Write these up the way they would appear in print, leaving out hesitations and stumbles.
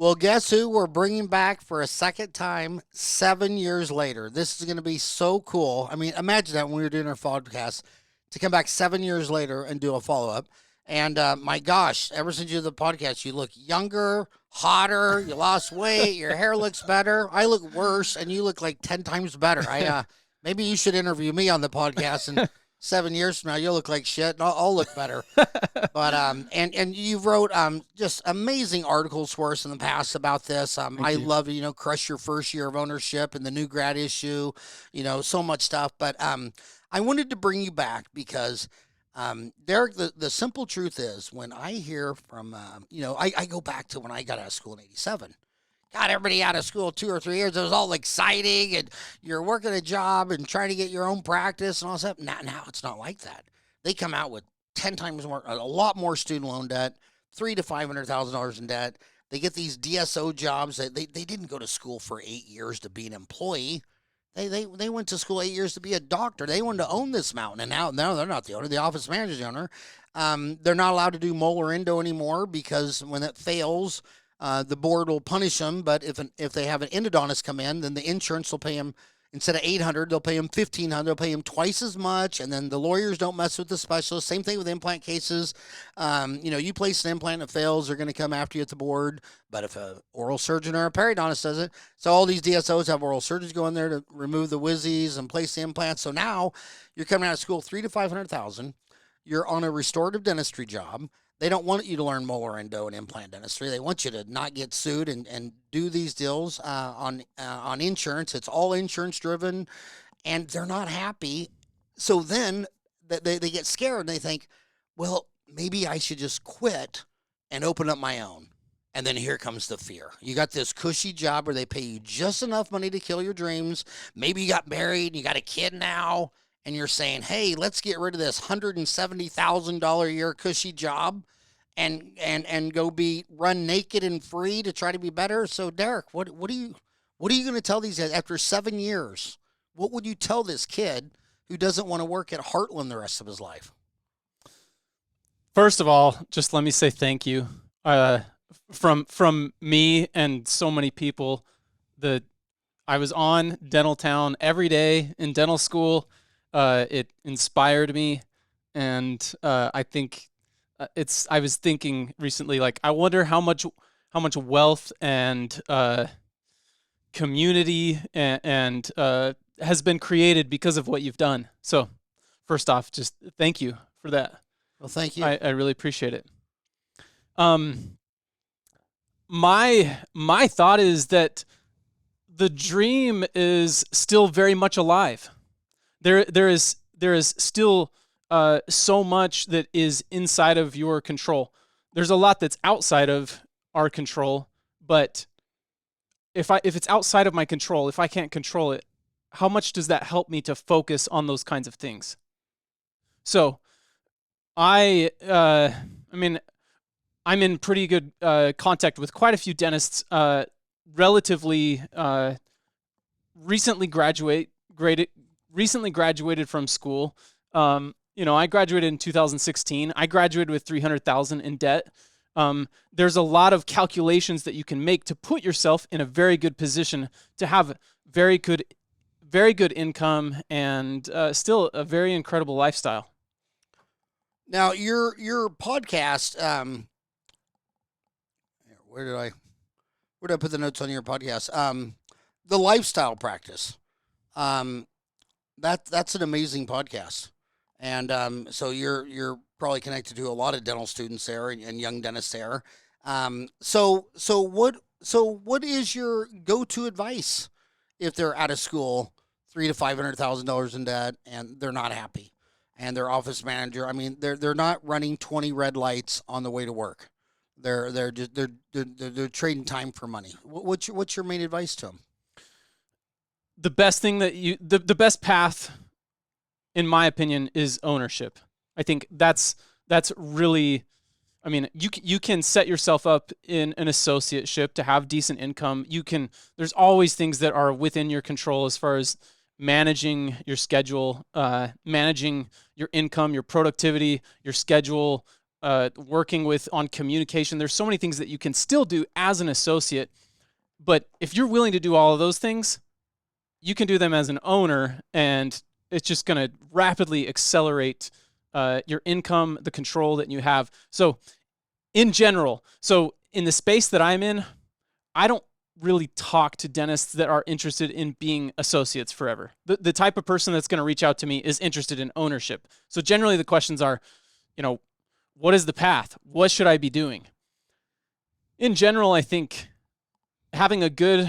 Well, guess who we're bringing back for a second time 7 years later? This is going to be so cool. I mean, imagine that when we were doing our podcast to come back 7 years later and do a follow up. And my gosh, ever since you did the podcast, you look younger, hotter, you lost weight, your hair looks better. I look worse, and you look like 10 times better. Maybe you should interview me on the podcast, and 7 years from now, you'll look like shit, and I'll look better. But and you wrote just amazing articles for us in the past about this. Thank I you. love crush your first year of ownership and the new grad issue, so much stuff. But I wanted to bring you back because Derek, the simple truth is when I hear from I go back to when I got out of school in '87. Got everybody out of school 2 or 3 years. It was all exciting, and you're working a job and trying to get your own practice and all that. Now it's not like that. They come out with 10 times more, a lot more student loan debt, $300,000 to $500,000 in debt. They get these DSO jobs that they didn't go to school for 8 years to be an employee. They went to school 8 years to be a doctor. They wanted to own this mountain, and now they're not the owner. The office manager's the owner. They're not allowed to do molar endo anymore because when it fails, the board will punish them. But if they have an endodontist come in, then the insurance will pay them instead of $800, they'll pay them $1,500. They'll pay them twice as much, and then the lawyers don't mess with the specialist. Same thing with implant cases. You place an implant and it fails, they're going to come after you at the board. But if a oral surgeon or a periodontist does it, so all these DSOs have oral surgeons go in there to remove the wizzies and place the implants. So now you're coming out of school $300,000 to $500,000. You're on a restorative dentistry job. They don't want you to learn molar endo and implant dentistry. They want you to not get sued and do these deals on insurance. It's all insurance driven, and they're not happy. So then they get scared and they think, well, maybe I should just quit and open up my own. And then here comes the fear. You got this cushy job where they pay you just enough money to kill your dreams. Maybe you got married and you got a kid now, and you're saying, hey, let's get rid of this $170,000 a year cushy job and go be run naked and free to try to be better. So Derek, what are you going to tell these guys after 7 years? What would you tell this kid who doesn't want to work at Heartland the rest of his life? First of all, just let me say thank you from me and so many people. I was on Dental Town every day in dental school. It inspired me, and I think I was thinking recently, like, I wonder how much wealth and community and has been created because of what you've done. So, first off, just thank you for that. Well, thank you. I really appreciate it. My thought is that the dream is still very much alive. There is still so much that is inside of your control. There's a lot that's outside of our control, but if it's outside of my control, if I can't control it, how much does that help me to focus on those kinds of things? So I mean, I'm in pretty good contact with quite a few dentists, relatively recently graduated from school. I graduated in 2016. I graduated with $300,000 in debt. There's a lot of calculations that you can make to put yourself in a very good position to have very good income and still a very incredible lifestyle. Now, your podcast, where did I put the notes on your podcast? The lifestyle practice. That's an amazing podcast. And so you're probably connected to a lot of dental students there and young dentists there. So what is your go-to advice if they're out of school, $300,000 to $500,000 in debt, and they're not happy, and their office manager? I mean, they're not running 20 red lights on the way to work. They're trading time for money. What's your main advice to them? The best thing the best path, in my opinion, is ownership. I think that's really, I mean, you can set yourself up in an associateship to have decent income. There's always things that are within your control as far as managing your schedule, managing your income, your productivity, your schedule, working with on communication. There's so many things that you can still do as an associate. But if you're willing to do all of those things, you can do them as an owner, and it's just going to rapidly accelerate your income, the control that you have. So in general, so in the space that I'm in, I don't really talk to dentists that are interested in being associates forever. The type of person that's going to reach out to me is interested in ownership. So generally the questions are, what is the path? What should I be doing? In general, I think having a good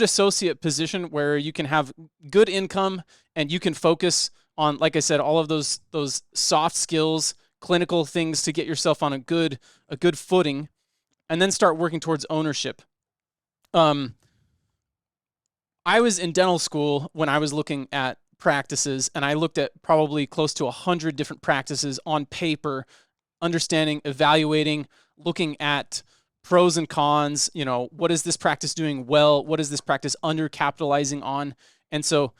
associate position where you can have good income and you can focus on, like I said, all of those soft skills, clinical things to get yourself on a good footing, and then start working towards ownership. I was in dental school when I was looking at practices, and I looked at probably close to 100 different practices on paper, understanding, evaluating, looking at pros and cons. What is this practice doing well? What is this practice undercapitalizing on? And so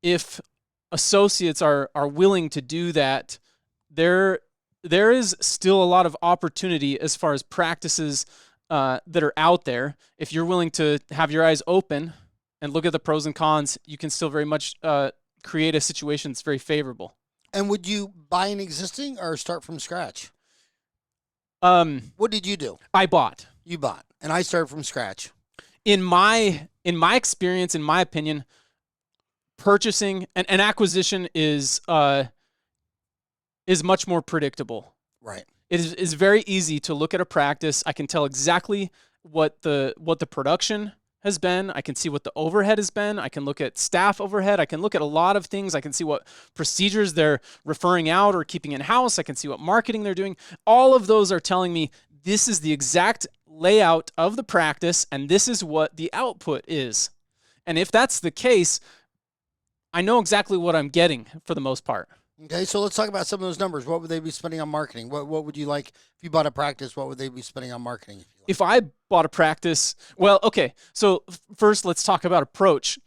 if associates are willing to do that, there is still a lot of opportunity as far as practices that are out there. If you're willing to have your eyes open and look at the pros and cons, you can still very much create a situation that's very favorable. And would you buy an existing or start from scratch? What did you do? I bought. You bought, and I started from scratch. In my experience, in my opinion, purchasing and acquisition is much more predictable. Right. It is very easy to look at a practice. I can tell exactly what the production has been. I can see what the overhead has been. I can look at staff overhead. I can look at a lot of things. I can see what procedures they're referring out or keeping in-house. I can see what marketing they're doing. All of those are telling me this is the exact layout of the practice, and this is what the output is. And if that's the case, I know exactly what I'm getting for the most part. Okay, so let's talk about some of those numbers. What would they be spending on marketing? What would you like if you bought a practice? What would they be spending on marketing? If I bought a practice, well, okay. So first, let's talk about approach.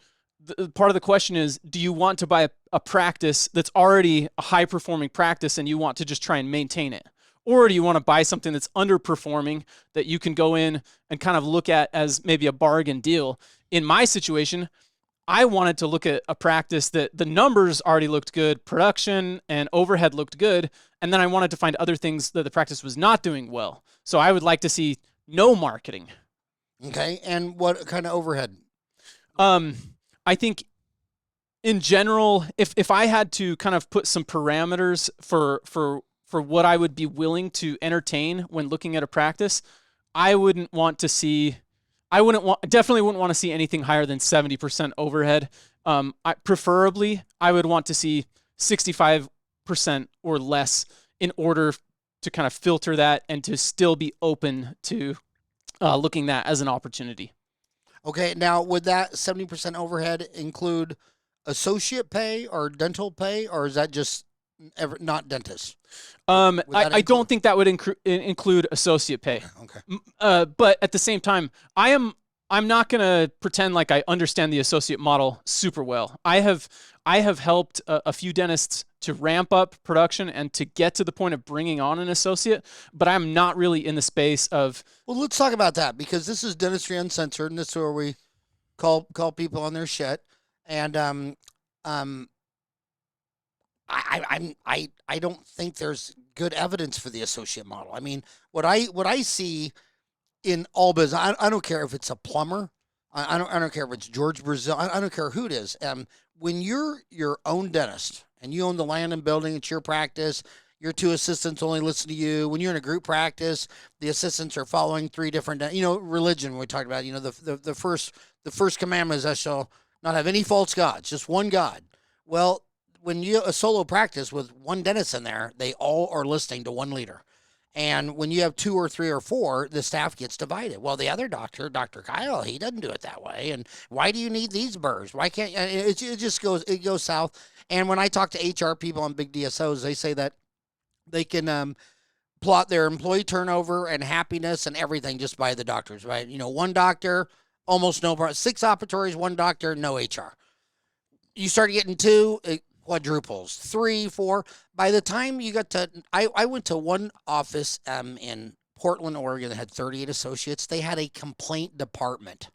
Part of the question is, do you want to buy a practice that's already a high-performing practice and you want to just try and maintain it? Or do you want to buy something that's underperforming that you can go in and kind of look at as maybe a bargain deal? In my situation, I wanted to look at a practice that the numbers already looked good, production and overhead looked good, and then I wanted to find other things that the practice was not doing well. So I would like to see no marketing. Okay, and what kind of overhead? I think in general, if I had to kind of put some parameters for what I would be willing to entertain when looking at a practice, I definitely wouldn't want to see anything higher than 70% overhead. Preferably, I would want to see 65% or less in order to kind of filter that and to still be open to looking at that as an opportunity. Okay, now would that 70% overhead include associate pay or dental pay, or is that just not dentists? I don't think that would include associate pay. Okay. But at the same time, I'm not going to pretend like I understand the associate model super well. I have helped a few dentists to ramp up production and to get to the point of bringing on an associate, but I'm not really in the space of. Well, let's talk about that, because this is Dentistry Uncensored, and this is where we call people on their shit. And I don't think there's good evidence for the associate model. I mean, what I see in all business, I don't care if it's a plumber, I don't care if it's George Brazil, I don't care who it is. When you're your own dentist and you own the land and building, it's your practice. Your two assistants only listen to you. When you're in a group practice, the assistants are following three different, religion. We talked about, the first commandment is, "I shall not have any false gods, just one God." Well, when you a solo practice with one dentist in there, they all are listening to one leader. And when you have two or three or four, the staff gets divided. Well, the other doctor, Dr. Kyle, he doesn't do it that way. And why do you need these burrs? Why can't it goes south? And when I talk to HR people on big DSOs, they say that they can plot their employee turnover and happiness and everything just by the doctors, right? One doctor, almost no, 6 operatories, one doctor, no HR. You start getting 2, quadruples, 3, 4. By the time you got to, I went to one office in Portland, Oregon that had 38 associates. They had a complaint department.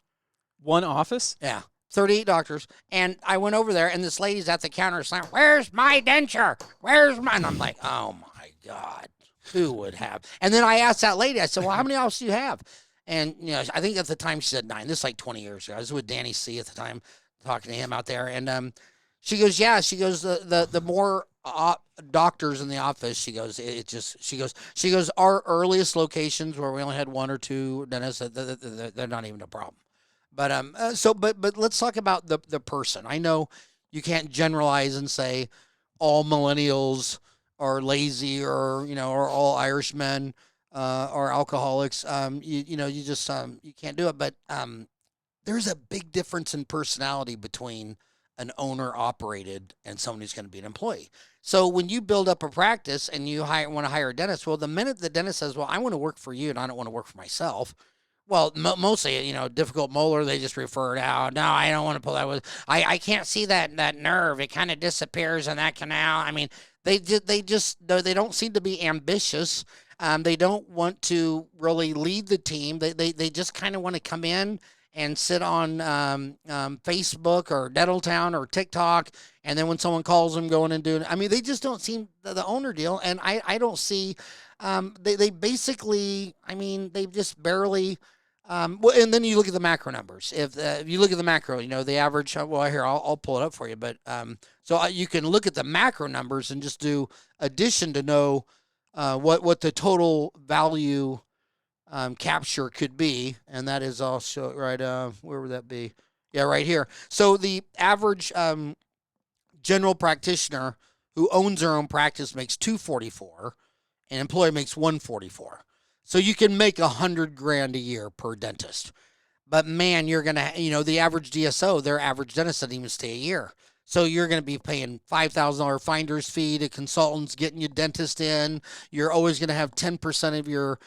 One office? Yeah. 38 doctors. And I went over there, and this lady's at the counter saying, "Where's my denture? Where's mine?" And I'm like, oh my God, who would have? And then I asked that lady, I said, well, how many offices do you have? And, I think at the time she said 9. This is like 20 years ago. I was with Danny C. at the time, talking to him out there. And she goes, yeah, she goes, the more doctors in the office, she goes, she goes, our earliest locations where we only had 1 or 2 dentists, they're not even a problem. But let's talk about the person. I know you can't generalize and say all millennials are lazy, or or all Irishmen are alcoholics. You just you can't do it. But there's a big difference in personality between an owner operated and someone who's going to be an employee. So when you build up a practice and you want to hire a dentist, well, the minute the dentist says, "Well, I want to work for you and I don't want to work for myself," well, mostly, difficult molar, they just refer it out. No, I don't want to pull that. I can't see that nerve. It kind of disappears in that canal. I mean, they don't seem to be ambitious. They don't want to really lead the team. They just kind of want to come in and sit on Facebook or Dentaltown or TikTok, and then when someone calls them, going and doing. I mean, they just don't seem the owner deal, and I don't see. They basically, I mean, they just barely. Well, and then you look at the macro numbers. If you look at the macro, the average. Well, here I'll pull it up for you. But so you can look at the macro numbers and just do addition to know what the total value capture could be, and that is also right. Where would that be? Yeah, right here. So the average general practitioner who owns their own practice makes $244, and employee makes $144. So you can make $100,000 a year per dentist. But man, you're gonna, the average DSO, their average dentist doesn't even stay a year. So you're going to be paying $5,000 finder's fee to consultants, getting your dentist in. You're always going to have 10% of your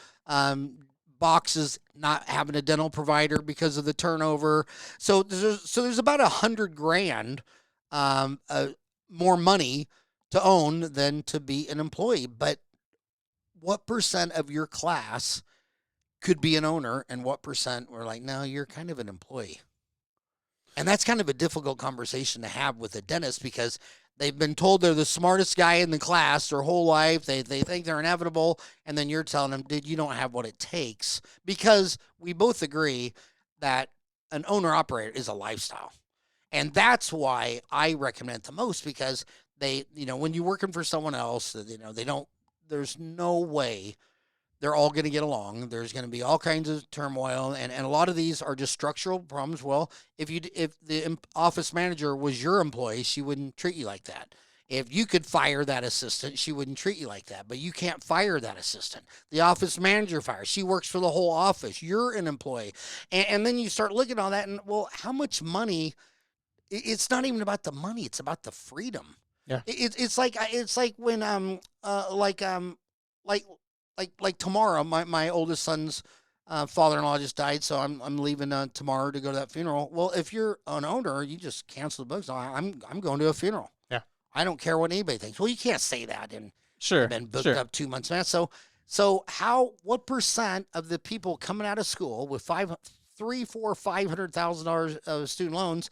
boxes not having a dental provider because of the turnover. So there's about $100,000 more money to own than to be an employee. But what percent of your class could be an owner, and what percent were like, no, you're kind of an employee? And that's kind of a difficult conversation to have with a dentist, because they've been told they're the smartest guy in the class their whole life. They think they're inevitable. And then you're telling them, dude, you don't have what it takes, because we both agree that an owner operator is a lifestyle. And that's why I recommend it the most, because they, when you're working for someone else, they don't, there's no way they're all going to get along. There's going to be all kinds of turmoil, and a lot of these are just structural problems. Well, if the office manager was your employee, she wouldn't treat you like that. If you could fire that assistant, she wouldn't treat you like that. But you can't fire that assistant. The office manager fires. She works for the whole office. You're an employee. And then you start looking at all that, and, well, how much money? It's not even about the money. It's about the freedom. Yeah. It's like when like tomorrow, my oldest son's father-in-law just died, so I'm leaving tomorrow to go to that funeral. Well, if you're an owner, you just cancel the books. I'm going to a funeral. Yeah. I don't care what anybody thinks. Well, you can't say that and Sure. been booked Sure. up 2 months, man. So what percent of the people coming out of school with $500,000 of student loans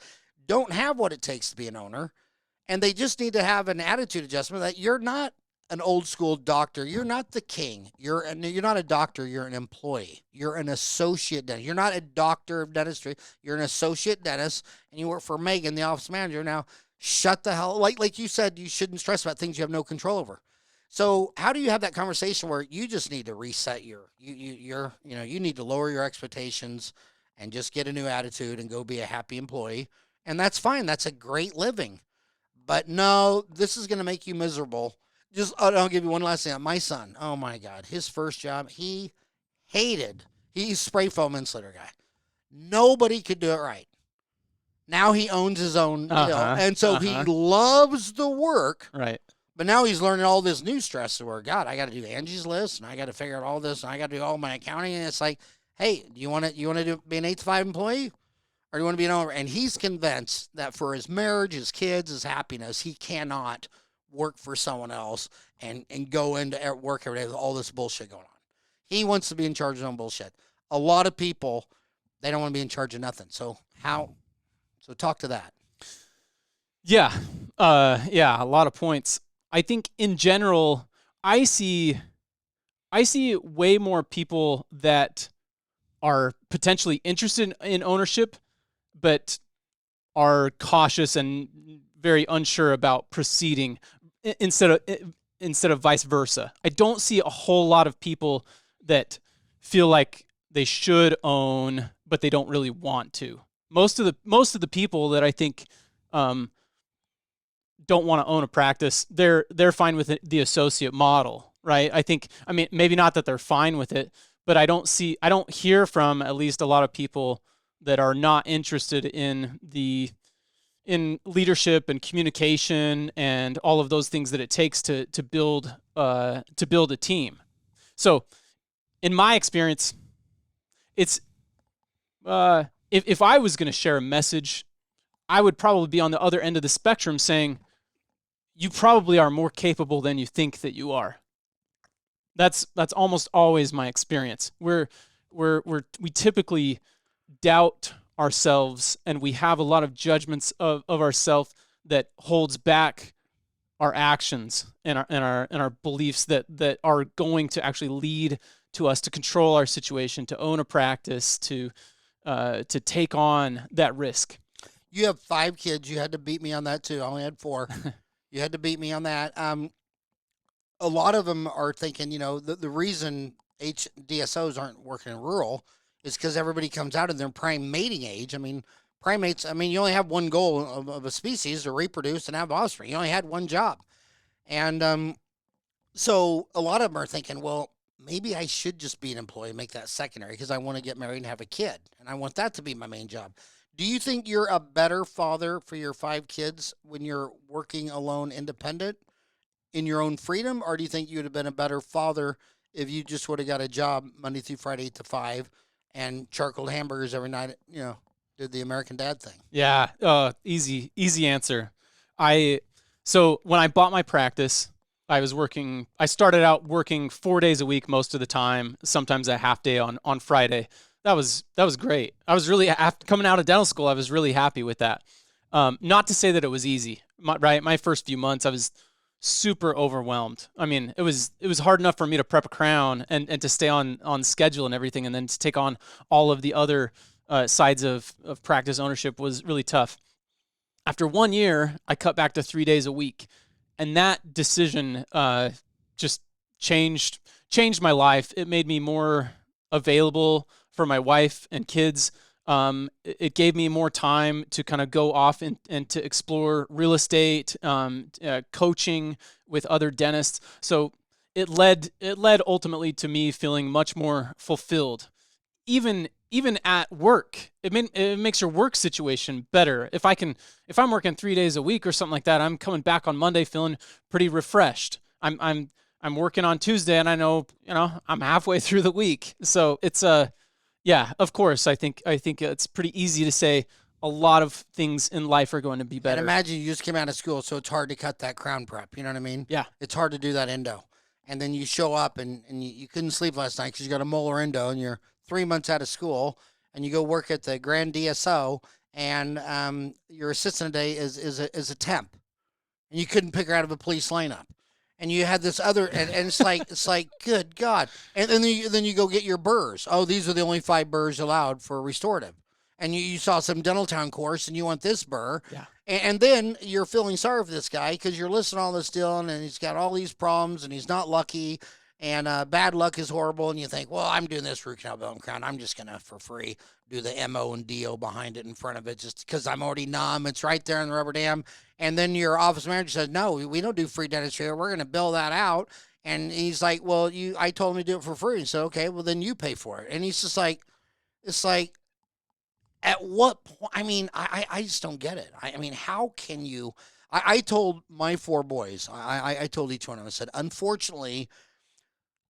don't have what it takes to be an owner? And they just need to have an attitude adjustment that you're not an old school doctor. You're not the king. You're not a doctor. You're an employee. You're an associate dentist. You're not a doctor of dentistry. You're an associate dentist, and you work for Megan, the office manager. Now, shut the hell. Like you said, you shouldn't stress about things you have no control over. So how do you have that conversation where you just need to reset you need to lower your expectations and just get a new attitude and go be a happy employee? And that's fine. That's a great living. But no, this is going to make you miserable. I'll give you one last thing. My son, oh my God, his first job, he hated. He's spray foam insulator guy. Nobody could do it right. Now he owns his own deal, and so he loves the work. Right. But now he's learning all this new stress where, God, I got to do Angie's List, and I got to figure out all this, and I got to do all my accounting. And it's like, hey, do you want to be an 8 to 5 employee? or do you want to be an owner? And he's convinced that for his marriage, his kids, his happiness, he cannot work for someone else and go into work every day with all this bullshit going on. He wants to be in charge of his own bullshit. A lot of people, they don't want to be in charge of nothing. So how? So talk to that. Yeah. Yeah, a lot of points. I think in general, I see way more people that are potentially interested in ownership, but are cautious and very unsure about proceeding instead of vice versa. I don't see a whole lot of people that feel like they should own, but they don't really want to. Most of the people that I think um, don't want to own a practice, they're fine with the associate model, right? I mean, maybe not that they're fine with it, but I don't hear from at least a lot of people that are not interested in leadership and communication and all of those things that it takes to build a team. So, in my experience, it's if I was going to share a message, I would probably be on the other end of the spectrum saying, you probably are more capable than you think that you are. That's almost always my experience. We typically doubt ourselves, and we have a lot of judgments of ourselves that holds back our actions and our beliefs that are going to actually lead to us to control our situation, to own a practice, to take on that risk. You have 5 kids. You had to beat me on that too. I only had 4. You had to beat me on that. A lot of them are thinking, the reason DSOs aren't working in rural is because everybody comes out in their prime mating age. I mean, primates, you only have one goal of a species to reproduce and have offspring. You only had one job. And so a lot of them are thinking, well, maybe I should just be an employee and make that secondary because I want to get married and have a kid. And I want that to be my main job. Do you think you're a better father for your 5 kids when you're working alone, independent, in your own freedom? Or do you think you would have been a better father if you just would have got a job Monday through Friday, 8 to 5, and charcoal hamburgers every night, did the American Dad thing? Yeah, easy answer. So when I bought my practice, I started out working 4 days a week most of the time, sometimes a half day on Friday. That was great. I was really, after coming out of dental school, I was really happy with that. Not to say that it was easy. My first few months, I was super overwhelmed. I mean, it was hard enough for me to prep a crown and to stay on schedule and everything, and then to take on all of the other sides of practice ownership was really tough. After 1 year, I cut back to 3 days a week, and that decision just changed my life. It made me more available for my wife and kids. It gave me more time to kind of go off and to explore real estate, coaching with other dentists. So it led ultimately to me feeling much more fulfilled. Even at work, it makes your work situation better. If I'm working 3 days a week or something like that, I'm coming back on Monday feeling pretty refreshed. I'm working on Tuesday, and I know I'm halfway through the week. So it's yeah, of course. I think it's pretty easy to say a lot of things in life are going to be better. And imagine you just came out of school, so it's hard to cut that crown prep. You know what I mean? Yeah. It's hard to do that endo. And then you show up and you couldn't sleep last night because you got a molar endo and you're 3 months out of school and you go work at the Grand DSO and your assistant today is a temp. And you couldn't pick her out of a police lineup. And you had this other, and it's like, good God. And then you go get your burrs. Oh, these are the only 5 burrs allowed for restorative. And you saw some dental town course and you want this burr. Yeah. And then you're feeling sorry for this guy because you're listening to all this Dylan and he's got all these problems and he's not lucky and bad luck is horrible. And you think, well, I'm doing this root canal, bone crown. I'm just going to, for free, do the MO and DO behind it in front of it just because I'm already numb. It's right there in the rubber dam. And then your office manager says, no, we don't do free dentistry. We're going to bill that out. And he's like, well, I told him to do it for free. So, okay, well, then you pay for it. And he's just like, it's like, at what point? I just don't get it. I mean, how can you? I told my 4 boys, I told each one of them, I said, unfortunately,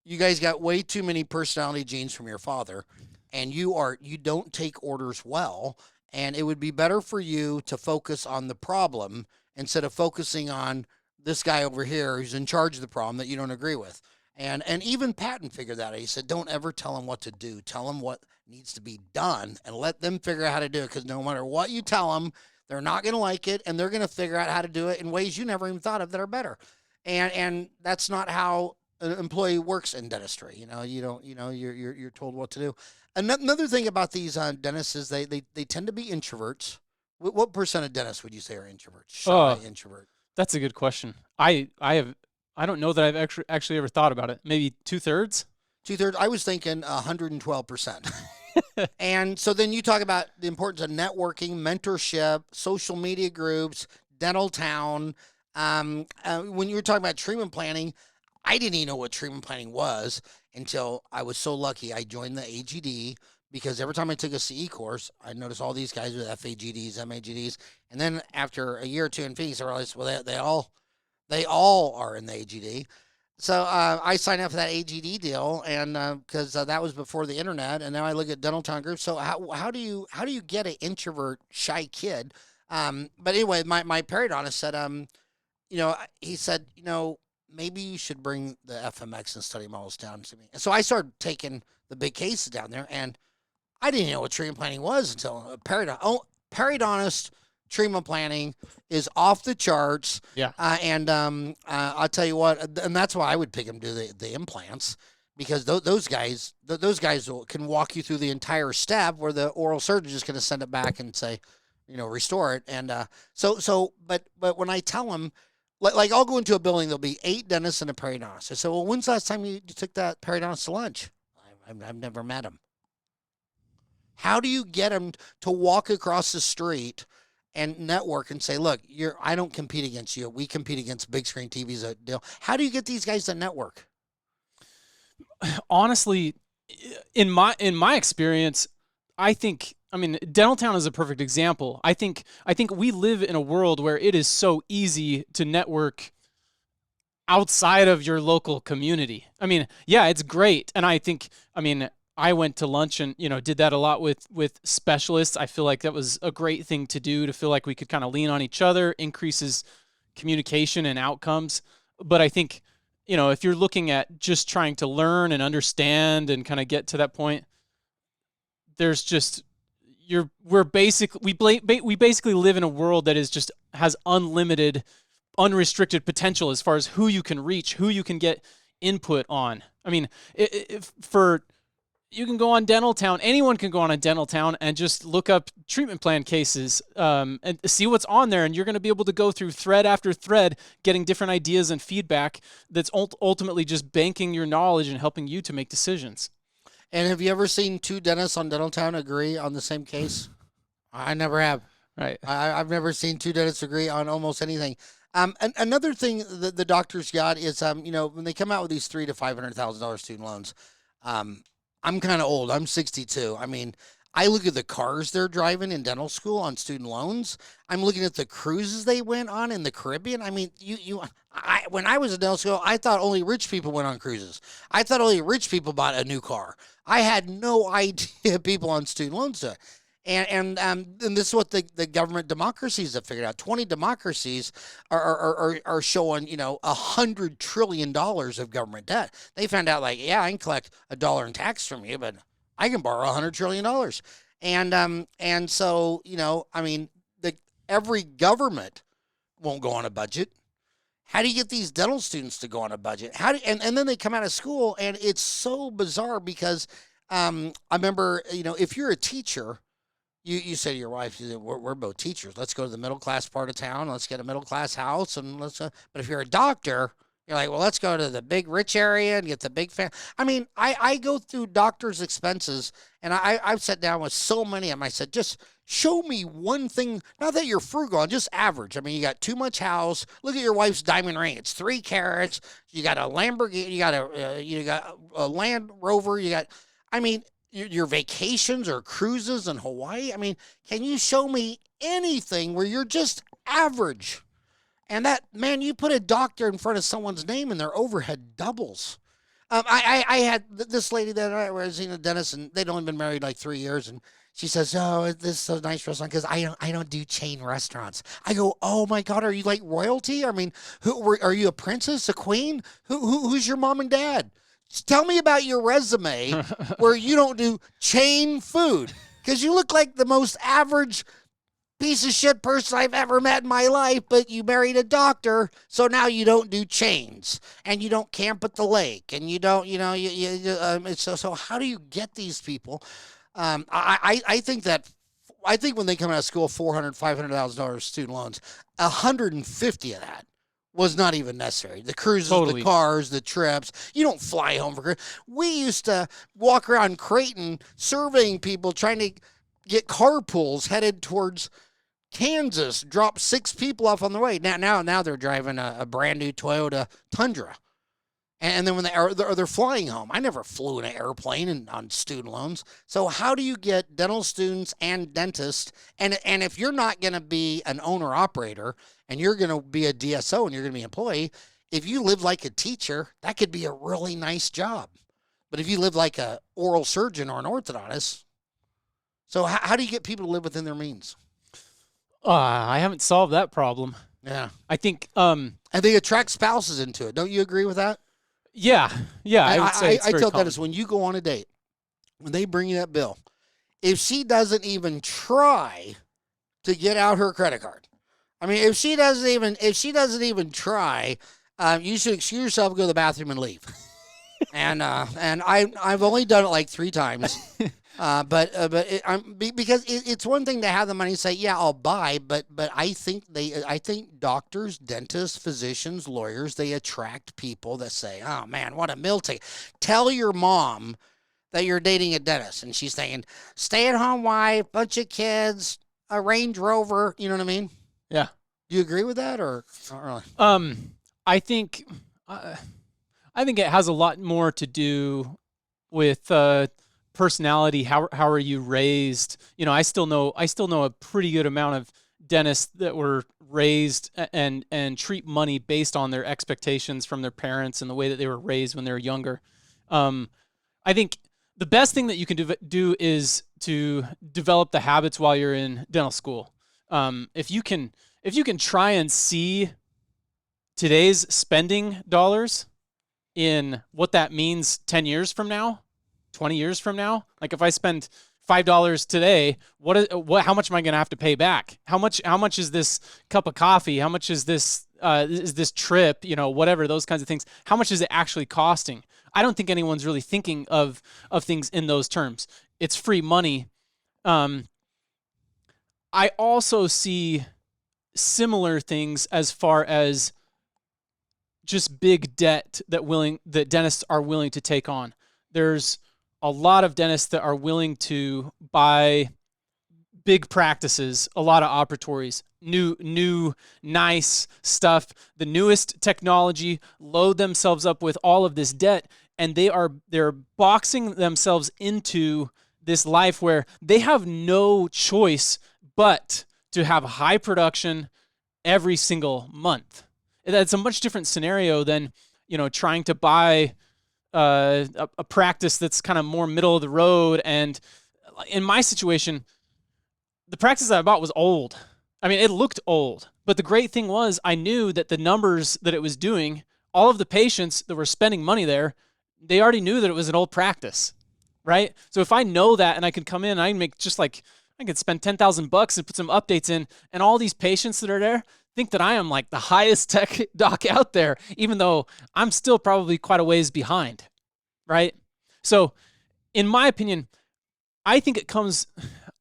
you guys got way too many personality genes from your father, and you don't take orders well, And it would be better for you to focus on the problem instead of focusing on this guy over here who's in charge of the problem that you don't agree with. And even Patton figured that out. He said, don't ever tell them what to do. Tell them what needs to be done and let them figure out how to do it. Because no matter what you tell them, they're not going to like it, and they're going to figure out how to do it in ways you never even thought of that are better. And that's not how an employee works in dentistry. You don't. You're told what to do. Another thing about these dentists is they tend to be introverts. What percent of dentists would you say are introverts? Shy Oh, introvert. that's a good question. I don't know that I've actually ever thought about it. Maybe 2/3. 2/3. I was thinking 112%. And so then you talk about the importance of networking, mentorship, social media groups, dental town. When you were talking about treatment planning, I didn't even know what treatment planning was until I was so lucky I joined the AGD, because every time I took a CE course, I noticed all these guys with FAGDs, MAGDs. And then after a year or two in Phoenix, I realized, well, they all are in the AGD. So I signed up for that AGD deal, and because that was before the internet, and now I look at dental town groups. So how do you get an introvert, shy kid? But anyway, my periodontist said, he said, maybe you should bring the FMX and study models down to me. And so I started taking the big cases down there, and I didn't know what treatment planning was until periodontist treatment planning is off the charts. Yeah. And I'll tell you what, and that's why I would pick them to do the implants, because those guys can walk you through the entire step, where the oral surgeon is just going to send it back and say, restore it. And but when I tell them, like I'll go into a building, there'll be 8 dentists and a periodontist. I said, well, when's the last time you took that periodontist to lunch? I've never met him. How do you get them to walk across the street and network and say, look, I don't compete against you. We compete against big screen TVs. Deal. How do you get these guys to network? Honestly, in my experience, Dental Town is a perfect example. I think we live in a world where it is so easy to network outside of your local community. Yeah, it's great. And I went to lunch and, did that a lot with specialists. I feel like that was a great thing to do, to feel like we could kind of lean on each other, increases communication and outcomes. But I think, if you're looking at just trying to learn and understand and kind of get to that point, there's just we basically live in a world that is just has unlimited, unrestricted potential as far as who you can reach, who you can get input on. For you can go on Dental Town. Anyone can go on a Dental Town and just look up treatment plan cases and see what's on there. And you're going to be able to go through thread after thread, getting different ideas and feedback that's ultimately just banking your knowledge and helping you to make decisions. And have you ever seen 2 dentists on Dental Town agree on the same case? I never have. Right. I've never seen 2 dentists agree on almost anything. Another thing that the doctors got is, when they come out with these $300,000 to $500,000 student loans, I'm kind of old. I'm 62. I look at the cars they're driving in dental school on student loans. I'm looking at the cruises they went on in the Caribbean. When I was in dental school, I thought only rich people went on cruises. I thought only rich people bought a new car. I had no idea people on student loans do it. And this is what the government democracies have figured out. 20 democracies are showing, $100 trillion of government debt. They found out, like, yeah, I can collect $1 in tax from you, but I can borrow $100 trillion. And so, every government won't go on a budget. How do you get these dental students to go on a budget? And then they come out of school, and it's so bizarre because I remember, if you're a teacher, you say to your wife, we're both teachers. Let's go to the middle class part of town. Let's get a middle class house, and but if you're a doctor, you're like, well, let's go to the big rich area and get the big fan. I go through doctors' expenses, and I've sat down with so many of them. I said, just show me one thing. Not that you're frugal, just average. You got too much house. Look at your wife's diamond ring. It's 3 carats. You got a Lamborghini. You got a Land Rover. You got, your vacations or cruises in Hawaii. Can you show me anything where you're just average? And that, man, you put a doctor in front of someone's name and their overhead doubles. I had this lady that I was seeing a dentist, and they'd only been married like 3 years, and She says, "Oh, this is a nice restaurant because I don't do chain restaurants." I go, "Oh my God, are you like royalty? I mean, are you a princess, a queen? Who's your mom and dad? Tell me about your resume where you don't do chain food because you look like the most average piece of shit person I've ever met in my life, but you married a doctor, so now you don't do chains and you don't camp at the lake and you don't, so how do you get these people? I think that I think when they come out of school, $400,000, $500,000 student loans, 150 of that was not even necessary. The cruises, the Totally. cars, the trips. You don't fly home for. We used to walk around Creighton surveying people, trying to get carpools headed towards Kansas. Drop 6 people off on the way. Now they're driving a brand new Toyota Tundra. And then when they're flying home, I never flew in an airplane on student loans. So how do you get dental students and dentists? And if you're not going to be an owner operator and you're going to be a DSO and you're going to be an employee, if you live like a teacher, that could be a really nice job. But if you live like a oral surgeon or an orthodontist, so how do you get people to live within their means? I haven't solved that problem. Yeah, I think, and they attract spouses into it. Don't you agree with that? yeah, I would say it's I very tell common. dentists when you go on a date, when they bring you that bill, if she doesn't even try to get out her credit card, I mean, if she doesn't even try, you should excuse yourself, go to the bathroom, and leave. And I've only done it like 3 times. Because it's one thing to have the money and say, yeah, I'll buy, but I think doctors, dentists, physicians, lawyers, they attract people that say, oh man, what a meal ticket. Tell your mom that you're dating a dentist, and she's saying, stay at home wife, bunch of kids, a Range Rover. You know what I mean? Yeah. Do you agree with that or not really? I think, I think it has a lot more to do with personality. How are you raised? I still know a pretty good amount of dentists that were raised and treat money based on their expectations from their parents and the way that they were raised when they were younger. I think the best thing that you can do is to develop the habits while you're in dental school. If you can try and see today's spending dollars in what that means 10 years from now, 20 years from now. Like if I spend $5 today, how much am I going to have to pay back? How much is this cup of coffee? How much is this trip? Whatever, those kinds of things. How much is it actually costing? I don't think anyone's really thinking of things in those terms. It's free money. I also see similar things as far as just big debt that dentists are willing to take on. There's a lot of dentists that are willing to buy big practices, a lot of operatories, new nice stuff, the newest technology, load themselves up with all of this debt, and they're boxing themselves into this life where they have no choice but to have high production every single month. That's a much different scenario than, trying to buy a practice that's kind of more middle of the road. And in my situation, the practice that I bought was old. I mean, it looked old, but the great thing was I knew that the numbers that it was doing, all of the patients that were spending money there, they already knew that it was an old practice, right? So if I know that and I could come in and I can make I could spend $10,000 and put some updates in, and all these patients that are there think that I am like the highest tech doc out there, even though I'm still probably quite a ways behind, right? So in my opinion, I think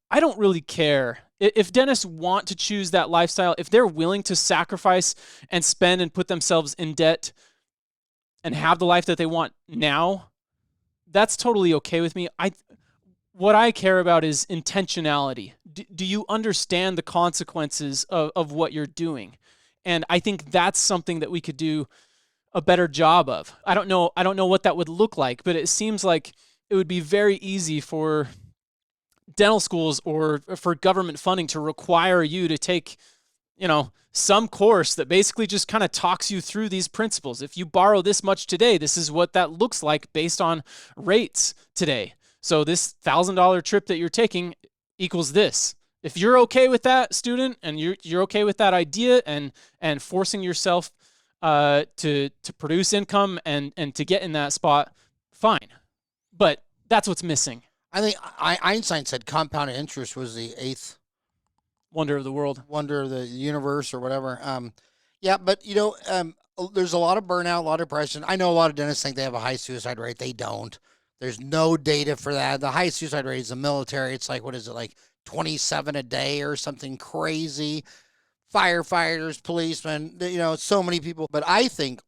I don't really care. If dentists want to choose that lifestyle, if they're willing to sacrifice and spend and put themselves in debt and have the life that they want now, that's totally okay with me. What I care about is intentionality. Do you understand the consequences of what you're doing? And I think that's something that we could do a better job of. I don't know what that would look like, but it seems like it would be very easy for dental schools or for government funding to require you to take, some course that basically just kind of talks you through these principles. If you borrow this much today, this is what that looks like based on rates today. So this $1,000 trip that you're taking, equals this. If you're okay with that, student, and you're okay with that idea, and forcing yourself to produce income and to get in that spot, fine. But that's what's missing. I think Einstein said compounded interest was the eighth Wonder of the world. wonder of the universe or whatever. Yeah, but there's a lot of burnout, a lot of depression. I know a lot of dentists think they have a high suicide rate. They don't. There's no data for that. The highest suicide rate is the military. It's like, what is it, like 27 a day or something crazy? Firefighters, policemen, so many people. But I think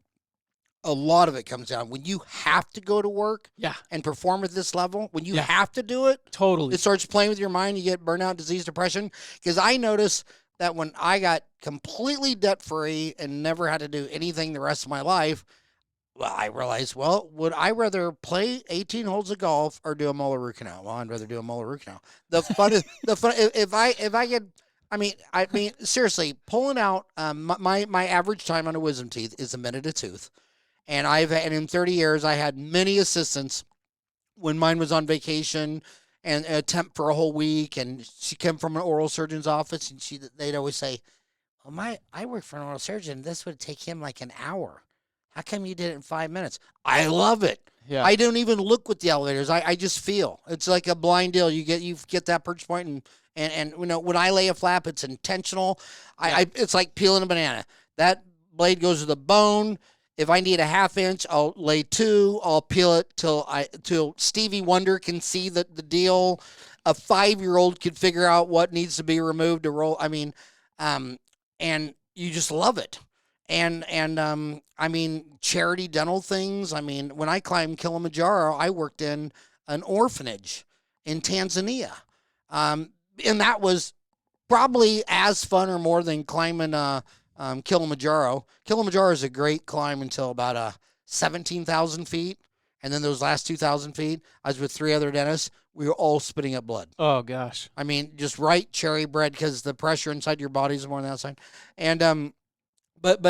a lot of it comes down when you have to go to work Yeah, and perform at this level, when you Yeah. have to do it, totally. it starts playing with your mind. You get burnout, disease, depression. Because I noticed that when I got completely debt free and never had to do anything the rest of my life, well, I realized, would I rather play 18 holes of golf or do a molar root canal? Well, I'd rather do a molar root canal. The fun is if I get, I mean, seriously, pulling out my average time on a wisdom teeth is a minute a tooth, and in 30 years I had many assistants when mine was on vacation and a temp for a whole week, and she came from an oral surgeon's office, and they'd always say, "Well, I work for an oral surgeon. This would take him like an hour. How come you did it in 5 minutes?" I love it. Yeah. I don't even look with the elevators. I just feel it's like a blind deal. You get that purchase point, and when I lay a flap, it's intentional. It's like peeling a banana. That blade goes to the bone. If I need a half inch, I'll lay two. I'll peel it till Stevie Wonder can see the deal. A 5-year-old could figure out what needs to be removed to roll. I mean, and you just love it. And I mean, charity dental things. I mean, when I climbed Kilimanjaro, I worked in an orphanage in Tanzania, and that was probably as fun or more than climbing Kilimanjaro. Kilimanjaro is a great climb until about 17,000 feet. And then those last 2,000 feet, I was with 3 other dentists. We were all spitting up blood. Oh gosh. I mean, just right cherry bread because the pressure inside your body is more than outside. And but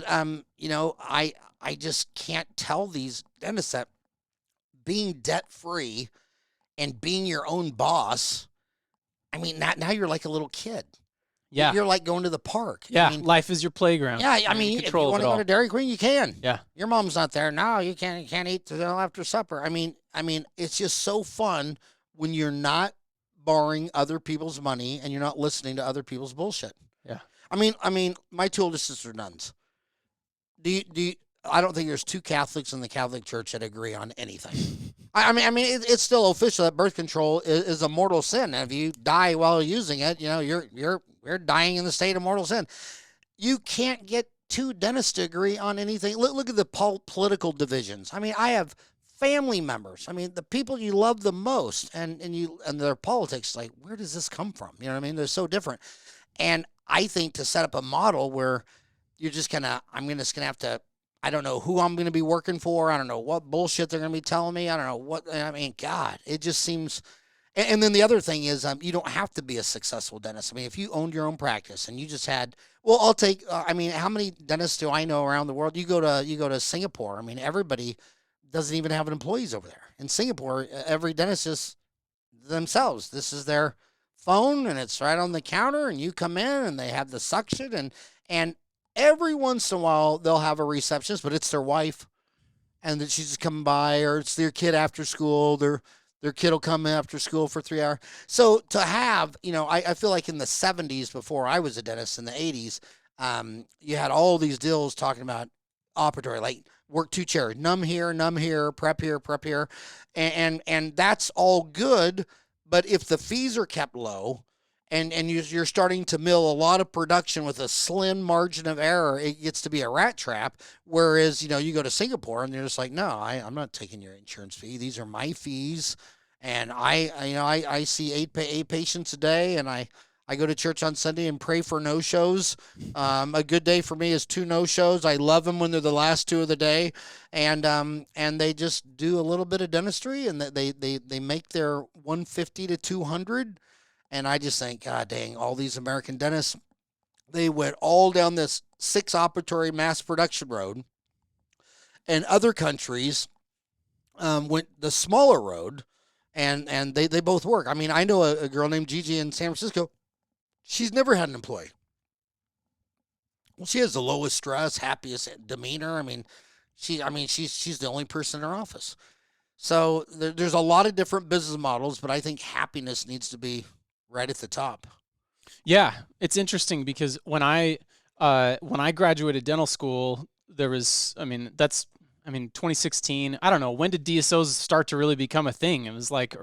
I just can't tell these dentists that being debt free and being your own boss. I mean, now you're like a little kid. Yeah. You're like going to the park. Yeah. I mean, Life is your playground. yeah. I You're in mean, if you control of want it to go all. to Dairy Queen, you can. Yeah. Your mom's not there. No, you can't eat till after supper. I mean, it's just so fun when you're not borrowing other people's money and you're not listening to other people's bullshit. Yeah. I mean, my 2 older sisters are nuns. I don't think there's 2 Catholics in the Catholic Church that agree on anything. I mean, it's still official that birth control is a mortal sin. And if you die while using it, you're dying in the state of mortal sin. You can't get 2 dentists to agree on anything. Look at the political divisions. I mean, I have family members. I mean, the people you love the most, and their politics. Like, where does this come from? You know what I mean? They're so different. And I think to set up a model where you're just I'm just gonna have to. I don't know who I'm going to be working for. I don't know what bullshit they're going to be telling me. I don't know what. I mean, God, it just seems. And then the other thing is, you don't have to be a successful dentist. I mean, if you owned your own practice and you just had, well, I'll take. I mean, how many dentists do I know around the world? You go to Singapore. I mean, everybody doesn't even have employees over there. In Singapore, every dentist is themselves. This is their phone, and it's right on the counter. And you come in, and they have the suction, and every once in a while, they'll have a receptionist, but it's their wife, and then she's just coming by, or it's their kid after school. Their kid will come in after school for 3 hours. So to have, I feel like in the 70s, before I was a dentist in the 80s, you had all these deals talking about operatory, like work 2 chairs, numb here, prep here, and that's all good. But if the fees are kept low, and you're starting to mill a lot of production with a slim margin of error, it gets to be a rat trap. Whereas, you go to Singapore and they're just like, no, I'm not taking your insurance fee. These are my fees. And I see eight patients a day, and I go to church on Sunday and pray for no-shows. A good day for me is 2 no-shows. I love them when they're the last 2 of the day. And they just do a little bit of dentistry, and they make their 150 to 200. And I just think, God dang, all these American dentists, they went all down this 6 operatory mass production road. And other countries went the smaller road. and they both work. I mean, I know a girl named Gigi in San Francisco. She's never had an employee. Well, she has the lowest stress, happiest demeanor. She's the only person in her office. So there's a lot of different business models, but I think happiness needs to be right at the top. Yeah, it's interesting because when I graduated dental school, there was, I mean, that's, I mean, 2016. I don't know, when did DSOs start to really become a thing? It was like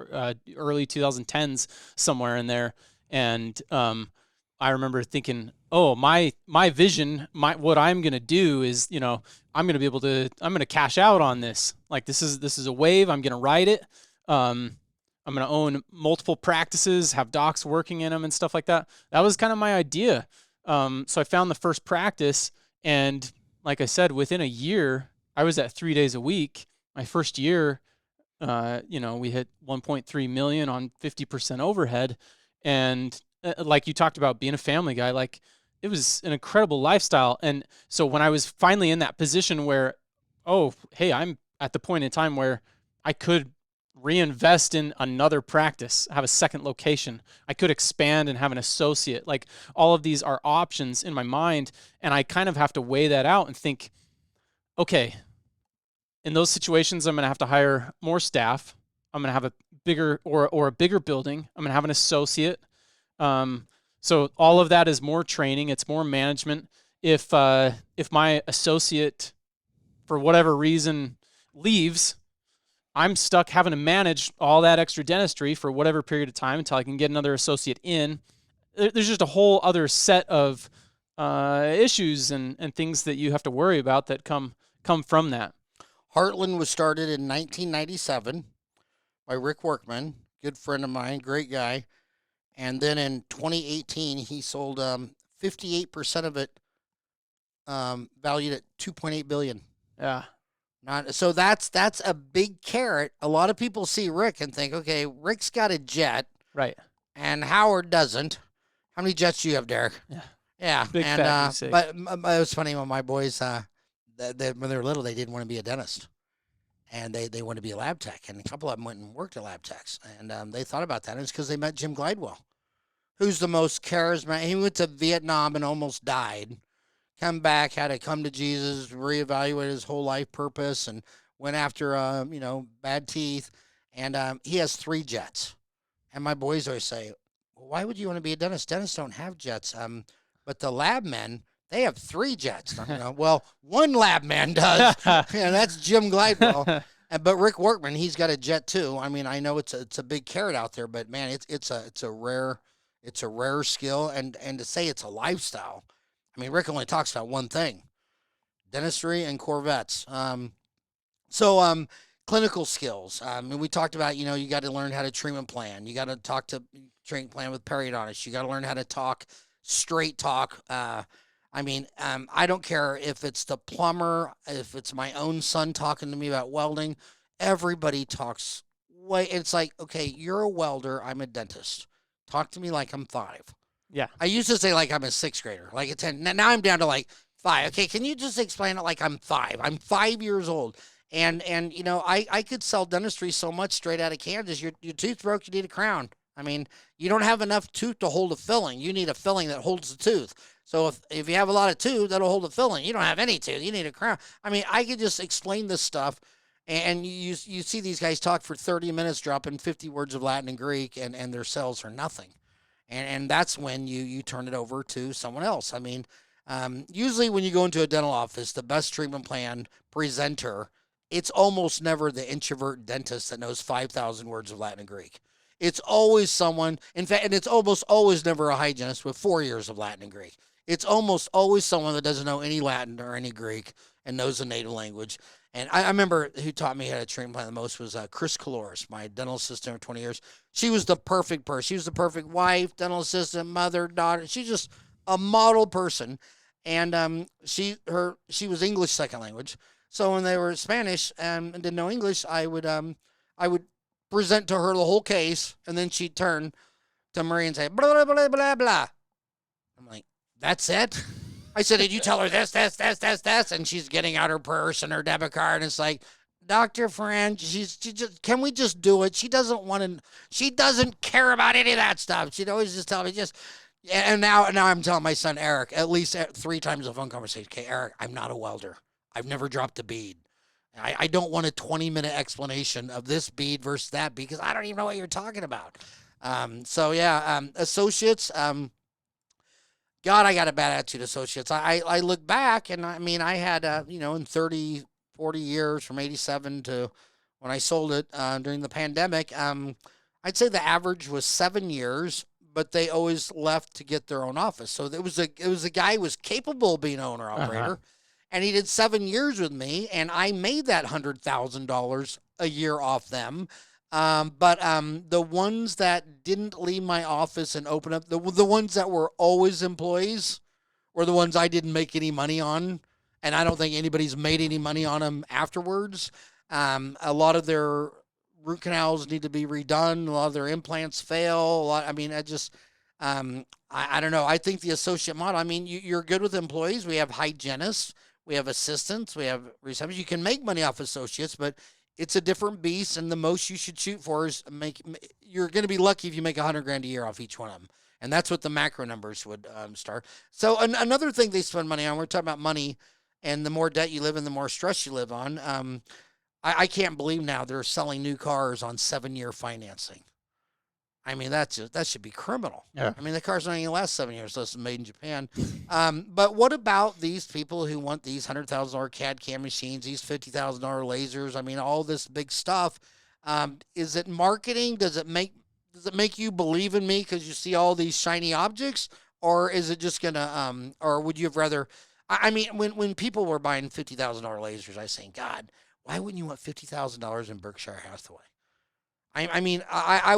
early 2010s, somewhere in there. And I remember thinking, oh, my vision, what I'm gonna do is, I'm gonna cash out on this. Like this is a wave. I'm gonna ride it. Um, I'm gonna own multiple practices, have docs working in them and stuff like that. That was kind of my idea. So I found the first practice, and like I said, within a year, I was at 3 days a week. My first year, we hit 1.3 million on 50% overhead, and like you talked about being a family guy, like it was an incredible lifestyle. And so when I was finally in that position where, oh, hey, I'm at the point in time where I could reinvest in another practice, have a second location. I could expand and have an associate. Like all of these are options in my mind. And I kind of have to weigh that out and think, okay, in those situations, I'm going to have to hire more staff. I'm going to have a bigger or a bigger building. I'm going to have an associate. So all of that is more training. It's more management. If my associate, for whatever reason, leaves, I'm stuck having to manage all that extra dentistry for whatever period of time until I can get another associate in. There's just a whole other set of issues and things that you have to worry about that come from that. Heartland was started in 1997 by Rick Workman, good friend of mine, great guy. And then in 2018, he sold 58% of it, valued at 2.8 billion. Yeah. Not so that's a big carrot. A lot of people see Rick and think, okay, Rick's got a jet, Right. and Howard doesn't. How many jets do you have, Derek? Yeah. Yeah, Big and fat goose egg. but it was funny when my boys, when they were little, they didn't want to be a dentist, and they wanted to be a lab tech, and a couple of them went and worked at lab techs, and they thought about that, and it's because they met Jim Glidewell, who's the most charismatic. He went to Vietnam and almost died. Come back, had to come to Jesus, reevaluate his whole life purpose, and went after bad teeth, and he has three jets. And my boys always say, well, "Why would you want to be a dentist? Dentists don't have jets." But the lab men, they have three jets. Well, one lab man does, and that's Jim Glidewell. But Rick Workman, he's got a jet too. I mean, I know it's a big carrot out there, but man, it's a rare skill, and to say it's a lifestyle. I mean, Rick only talks about one thing: dentistry and Corvettes. So clinical skills. And we talked about, you got to learn how to treatment plan. You got to talk to treatment plan with periodontists. You got to learn how to talk straight talk. I don't care if it's the plumber, if it's my own son talking to me about welding. Everybody talks way. It's like, okay, you're a welder. I'm a dentist. Talk to me like I'm 5. Yeah. I used to say like I'm a 6th grader, like a 10. Now I'm down to like 5. Okay, can you just explain it like I'm 5? I'm 5 years old. And I could sell dentistry so much straight out of Kansas. Your tooth broke, you need a crown. I mean, you don't have enough tooth to hold a filling. You need a filling that holds the tooth. So if you have a lot of tooth, that'll hold the filling. You don't have any tooth, you need a crown. I mean, I could just explain this stuff, and you see these guys talk for 30 minutes, dropping 50 words of Latin and Greek, and their sales are nothing. And that's when you turn it over to someone else. I mean, usually when you go into a dental office, the best treatment plan presenter, it's almost never the introvert dentist that knows 5,000 words of Latin and Greek. It's always someone, in fact, and it's almost always never a hygienist with 4 years of Latin and Greek. It's almost always someone that doesn't know any Latin or any Greek and knows the native language. And I remember who taught me how to treatment plan the most was Chris Caloris, my dental assistant for 20 years. She was the perfect person. She was the perfect wife, dental assistant, mother, daughter. She's just a model person. And she was English second language. So when they were Spanish and didn't know English, I would present to her the whole case, and then she'd turn to Marie and say, blah, blah, blah, blah, blah. I'm like, that's it? I said, did you tell her this? And she's getting out her purse and her debit card, and it's like, Dr. Fran, she just, can we just do it? She doesn't want to, she doesn't care about any of that stuff. She'd always just tell me, just, and now I'm telling my son, Eric, at least 3 times a phone conversation, okay, Eric, I'm not a welder. I've never dropped a bead. I don't want a 20-minute explanation of this bead versus that bead because I don't even know what you're talking about. So yeah, associates, God, I got a bad attitude, associates. I look back and I mean, I had, in 30, 40 years from 87 to when I sold it during the pandemic, I'd say the average was 7 years, but they always left to get their own office. So it was a guy who was capable of being owner Uh-huh. operator, and he did 7 years with me, and I made that $100,000 a year off them. But the ones that didn't leave my office and open up, the ones that were always employees were the ones I didn't make any money on, and I don't think anybody's made any money on them afterwards. A lot of their root canals need to be redone. A lot of their implants fail. I mean, I don't know. I think the associate model. I mean, you're good with employees. We have hygienists, we have assistants, we have receptionists. You can make money off associates, but it's a different beast. And the most you should shoot for is make. You're going to be lucky if you make 100 grand a year off each one of them. And that's what the macro numbers would start. So another thing they spend money on. We're talking about money, and the more debt you live in, the more stress you live on. I can't believe now they're selling new cars on 7-year financing. I mean, that should be criminal. Yeah. I mean, the car's not even last 7 years, so it's made in Japan. But what about these people who want these $100,000 CAD CAM machines, these $50,000 lasers? I mean, all this big stuff. Is it marketing? Does it make you believe in me because you see all these shiny objects, or is it just gonna or would you have rather? I mean, when people were buying $50,000 lasers, I was saying, God, why wouldn't you want $50,000 in Berkshire Hathaway? I mean, I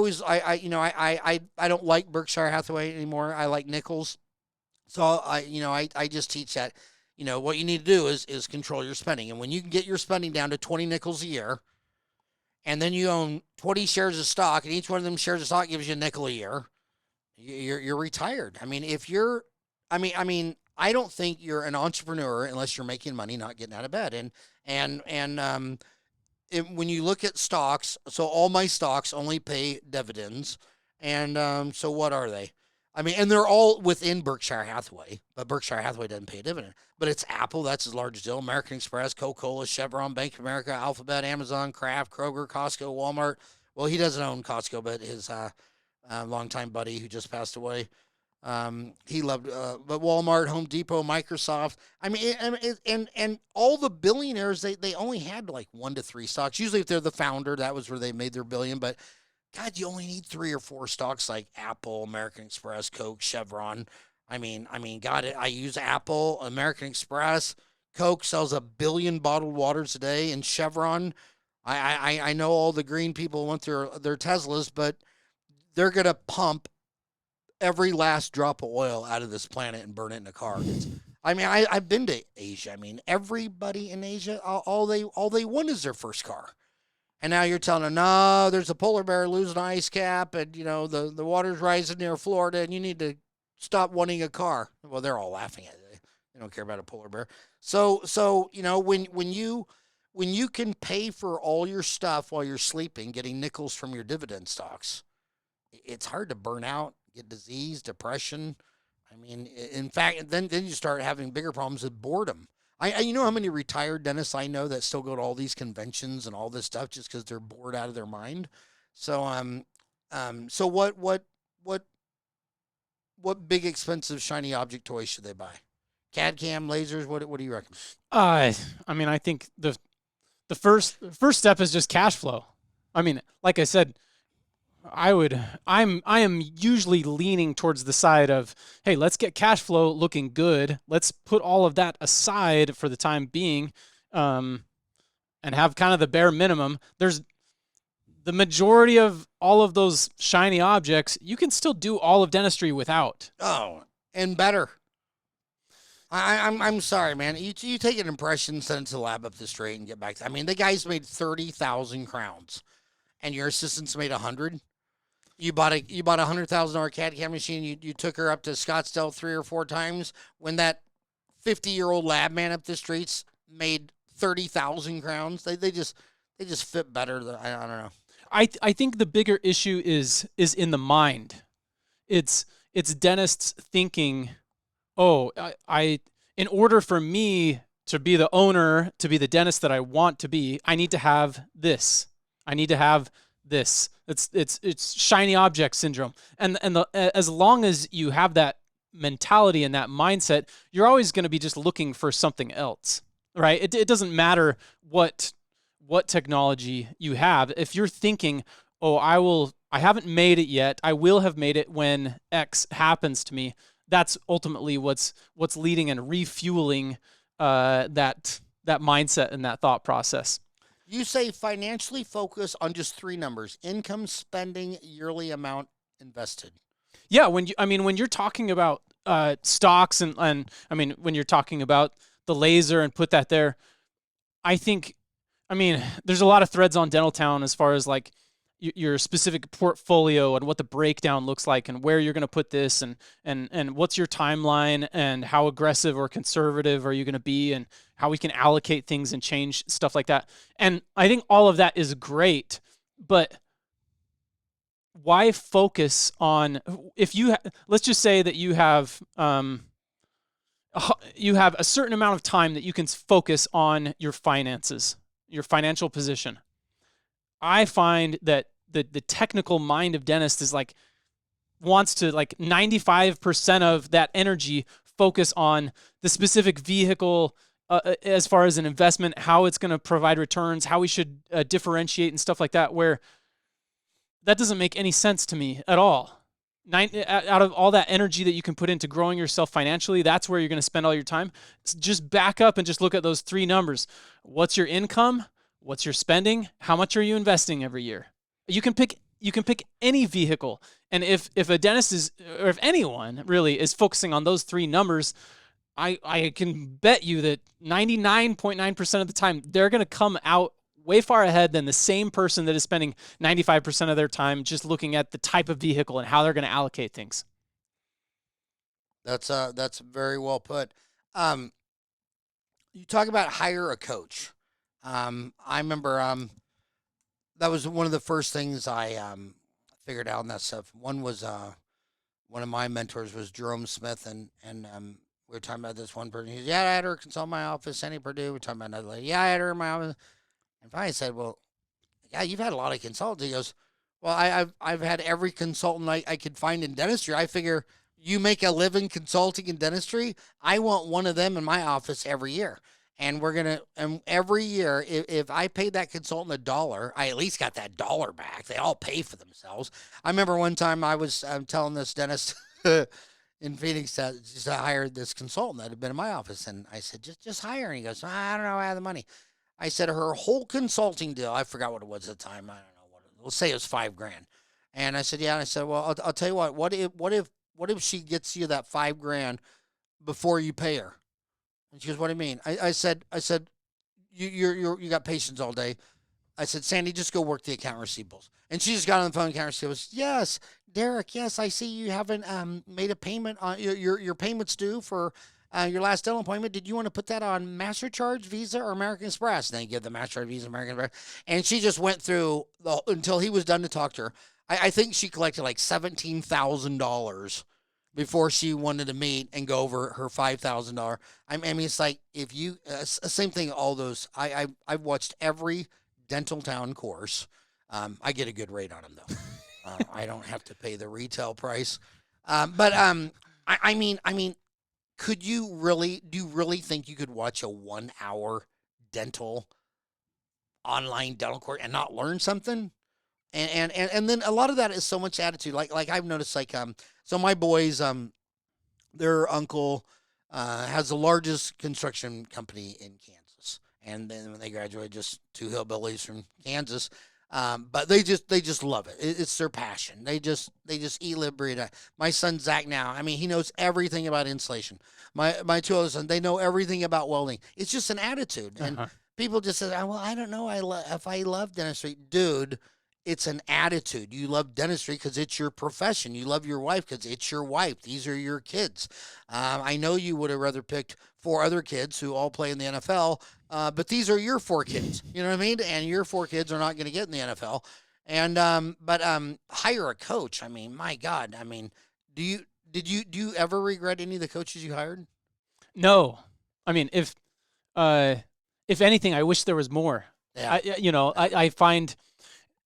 don't like Berkshire Hathaway anymore. I like Nichols. So I just teach that, what you need to do is control your spending. And when you can get your spending down to 20 nickels a year, and then you own 20 shares of stock, and each one of them shares of stock gives you a nickel a year, you're retired. I mean, if you're, I don't think you're an entrepreneur unless you're making money, not getting out of bed. And when you look at stocks, so all my stocks only pay dividends. And so what are they? I mean, and they're all within Berkshire Hathaway, but Berkshire Hathaway doesn't pay a dividend. But it's Apple, that's his largest deal, American Express, Coca-Cola, Chevron, Bank of America, Alphabet, Amazon, Kraft, Kroger, Costco, Walmart. Well, he doesn't own Costco, but his longtime buddy who just passed away, he loved, but Walmart, Home Depot, Microsoft. I mean, and all the billionaires, they only had like 1 to 3 stocks. Usually, if they're the founder, that was where they made their billion. But God, you only need 3 or 4 stocks like Apple, American Express, Coke, Chevron. God, I use Apple, American Express. Coke sells 1 billion bottled waters a day, and Chevron. I know all the green people want their Teslas, but they're gonna pump every last drop of oil out of this planet and burn it in a car. I've been to Asia. I mean, everybody in Asia, all they want is their first car. And now you're telling them, no, there's a polar bear losing an ice cap, and the water's rising near Florida, and you need to stop wanting a car. Well, they're all laughing at it. They don't care about a polar bear. So when you can pay for all your stuff while you're sleeping, getting nickels from your dividend stocks, it's hard to burn out, get disease, depression. I mean, in fact, then you start having bigger problems with boredom. You know how many retired dentists I know that still go to all these conventions and all this stuff just because they're bored out of their mind. So so what big expensive shiny object toys should they buy? CAD cam, lasers. What do you reckon? I think the first step is just cash flow. I mean, like I said, I am usually leaning towards the side of, hey, let's get cash flow looking good. Let's put all of that aside for the time being, and have kind of the bare minimum. There's the majority of all of those shiny objects, you can still do all of dentistry without. Oh, and better. I'm sorry, man. You take an impression, send it to the lab up the street, and get back. The guy's made 30,000 crowns, and your assistant's made 100. You bought a $100,000 CAD CAM machine. You took her up to Scottsdale 3 or 4 times. When that 50-year-old lab man up the streets made 30,000 crowns, they just they just fit better. I don't know. I think the bigger issue is in the mind. It's dentists thinking, oh, in order for me to be the owner, to be the dentist that I want to be, I need to have this. I need to have this. It's shiny object syndrome. As long as you have that mentality and that mindset, you're always going to be just looking for something else, right? It doesn't matter what technology you have. If you're thinking, oh, I haven't made it yet, I will have made it when X happens to me. That's ultimately what's leading and refueling that mindset and that thought process. You say financially focus on just three numbers: income, spending, yearly amount invested. Yeah, when you're talking about stocks and I mean when you're talking about the laser and put that there, I think, I mean, there's a lot of threads on Dental Town as far as like your specific portfolio and what the breakdown looks like and where you're going to put this and what's your timeline and how aggressive or conservative are you going to be and how we can allocate things and change stuff like that. And I think all of that is great, but why focus on, if you let's just say that you have a certain amount of time that you can focus on your finances, your financial position. I find that the technical mind of dentist is like wants to like 95% of that energy focus on the specific vehicle as far as an investment, how it's going to provide returns, how we should differentiate and stuff like that, where that doesn't make any sense to me at all. Out of all that energy that you can put into growing yourself financially, that's where you're going to spend all your time. Just back up and just look at those three numbers. What's your income? What's your spending? How much are you investing every year? You can pick any vehicle. And if a dentist is, or if anyone really is focusing on those three numbers, I can bet you that 99.9% of the time they're going to come out way far ahead than the same person that is spending 95% of their time just looking at the type of vehicle and how they're going to allocate things. That's very well put. Um, you talk about hire a coach. I remember that was one of the first things I figured out in that stuff. One was one of my mentors was Jerome Smith, and we were talking about this one person. He said, "Yeah, I had her consult my office." Sandy Purdue. We're talking about another lady. "Yeah, I had her in my office." And finally said, "Well, yeah, you've had a lot of consultants." He goes, "Well, I've had every consultant I could find in dentistry. I figure you make a living consulting in dentistry. I want one of them in my office every year." And we're gonna, and every year, if I paid that consultant $1, I at least got that dollar back. They all pay for themselves. I remember one time I was telling this dentist in Phoenix that just I hired this consultant that had been in my office, and I said, just hire her. And he goes, "I don't know, I have the money." I said her whole consulting deal, I forgot what it was at the time. I don't know what let's say it was $5,000. And I said, yeah. And I said, well, I'll tell you what if she gets you that $5,000 before you pay her? And she goes, what do you mean? I said, you got patients all day. I said, Sandy, just go work the account receivables. And she just got on the phone, account receivables. Yes, Derek. Yes, I see you haven't made a payment on your payments due for your last dental appointment. Did you want to put that on MasterCharge, Visa, or American Express? And they give the MasterCard, Visa, American Express. And she just went through until he was done to talk to her. I think she collected like $17,000 before she wanted to meet and go over her $5,000. I mean, it's like if you same thing. All those I've watched every Dental Town course. I get a good rate on them though. I don't have to pay the retail price. But I mean, could you really do you really think you could watch a 1 hour dental online dental course and not learn something? And then a lot of that is so much attitude. Like I've noticed so my boys their uncle has the largest construction company in Kansas, and then when they graduated, just two hillbillies from Kansas. But they just love it. It's their passion. They just eat, live, breathe. My son Zach now. I mean, he knows everything about insulation. My two other sons, they know everything about welding. It's just an attitude, and Uh-huh. people just say, "Oh, well, I don't know. If I love dentistry, dude." It's an attitude. You love dentistry because it's your profession. You love your wife because it's your wife. These are your kids. I know you would have rather picked four other kids who all play in the NFL but these are your four kids. You know what I mean? And your four kids are not going to get in the NFL. And but hire a coach. I mean, my God. I mean, do you do you ever regret any of the coaches you hired? No, I mean, if anything, I wish there was more. Yeah, I find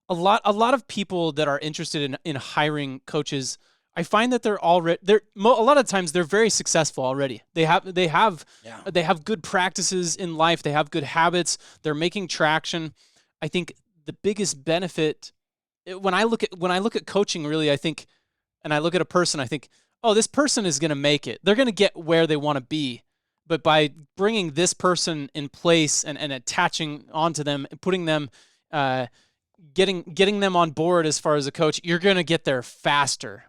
a lot of people that are interested in hiring coaches. I find that a lot of times they're very successful already. yeah. They have good practices in life. They have good habits. They're making traction. I think the biggest benefit when I look at coaching, really, I think, and I look at a person, I think, oh, this person is going to make it. They're going to get where they want to be. But by bringing this person in place and attaching onto them and putting them, uh, getting them on board as far as a coach, you're going to get there faster.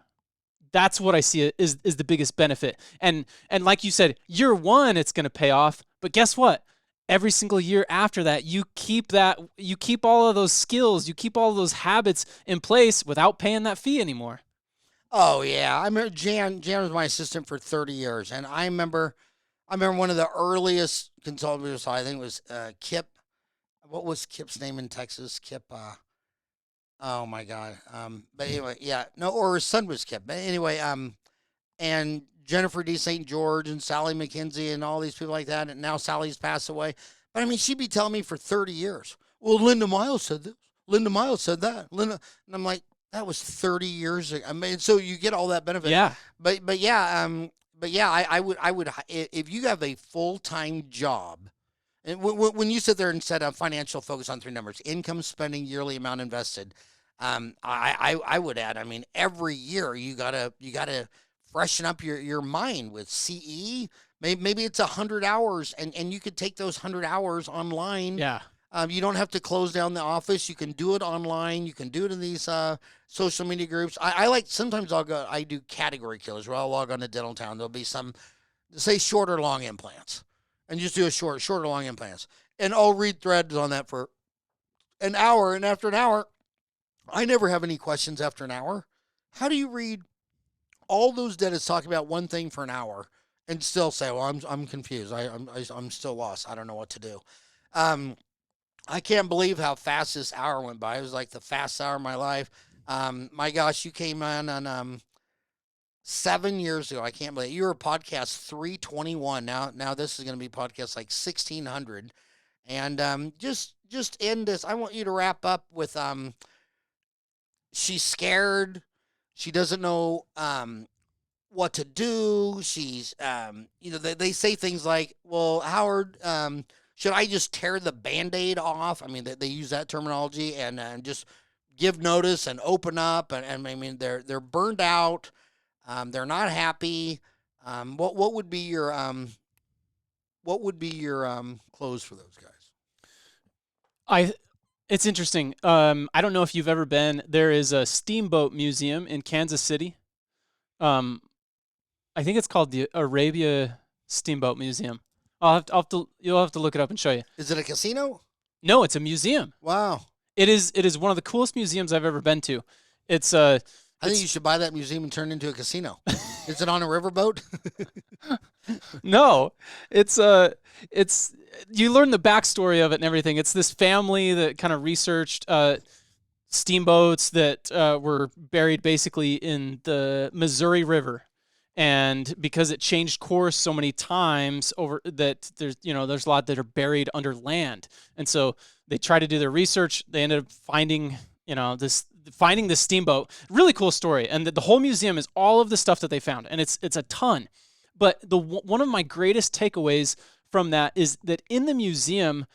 That's what I see is the biggest benefit. And like you said, year one, it's going to pay off. But guess what? Every single year after that, you keep all of those skills, you keep all of those habits in place without paying that fee anymore. Oh yeah, I remember Jan was my assistant for 30 years, and I remember one of the earliest consultants. I think it was Kip. What was Kip's name in Texas? Kip. Oh my God. But anyway, yeah, no, or his son was Kip. But anyway, and Jennifer D. St. George and Sally McKenzie and all these people like that. And now Sally's passed away. But I mean, she'd be telling me for 30 years. Well, Linda Miles said this. Linda Miles said that. Linda, and I'm like, that was 30 years ago. I mean, so you get all that benefit. Yeah. But yeah, I would if you have a full time job. And when you sit there and set a financial focus on three numbers, income, spending, yearly amount invested, I would add. I mean, every year you gotta freshen up your mind with CE. Maybe it's 100 hours, and you could take those 100 hours online. Yeah. You don't have to close down the office. You can do it online. You can do it in these social media groups. I like sometimes I do category killers where I'll log on to Dental Town. There'll be some say short or long implants, and just do a short or long implants, and I'll read threads on that for an hour. And after an hour, I never have any questions after an hour. How do you read all those dentists talking about one thing for an hour and still say, "Well, I'm confused. I'm still lost. I don't know what to do." Um, I can't believe how fast this hour went by. It was like the fastest hour of my life. My gosh, you came on 7 years ago. I can't believe it. You were podcast 321. Now this is going to be podcast like 1600. And just end this. I want you to wrap up with she's scared. She doesn't know what to do. She's they say things like, "Well, Howard, should I just tear the Band-Aid off?" I mean, they use that terminology and just give notice and open up. And I mean, they're burned out. They're not happy. What would be your close for those guys? It's interesting. I don't know if you've ever been. There is a steamboat museum in Kansas City. Um, I think it's called the Arabia Steamboat Museum. You'll have to look it up and show you. Is it a casino? No, it's a museum. Wow. It is one of the coolest museums I've ever been to. It's I think you should buy that museum and turn it into a casino. Is it on a riverboat? No, it's you learn the backstory of it and everything. It's this family that kind of researched steamboats that were buried basically in the Missouri River, and because it changed course so many times over that, there's a lot that are buried under land, and so they tried to do their research. They ended up finding this steamboat. Really cool story, and the whole museum is all of the stuff that they found, and it's a ton. But one of my greatest takeaways from that is that in the museum,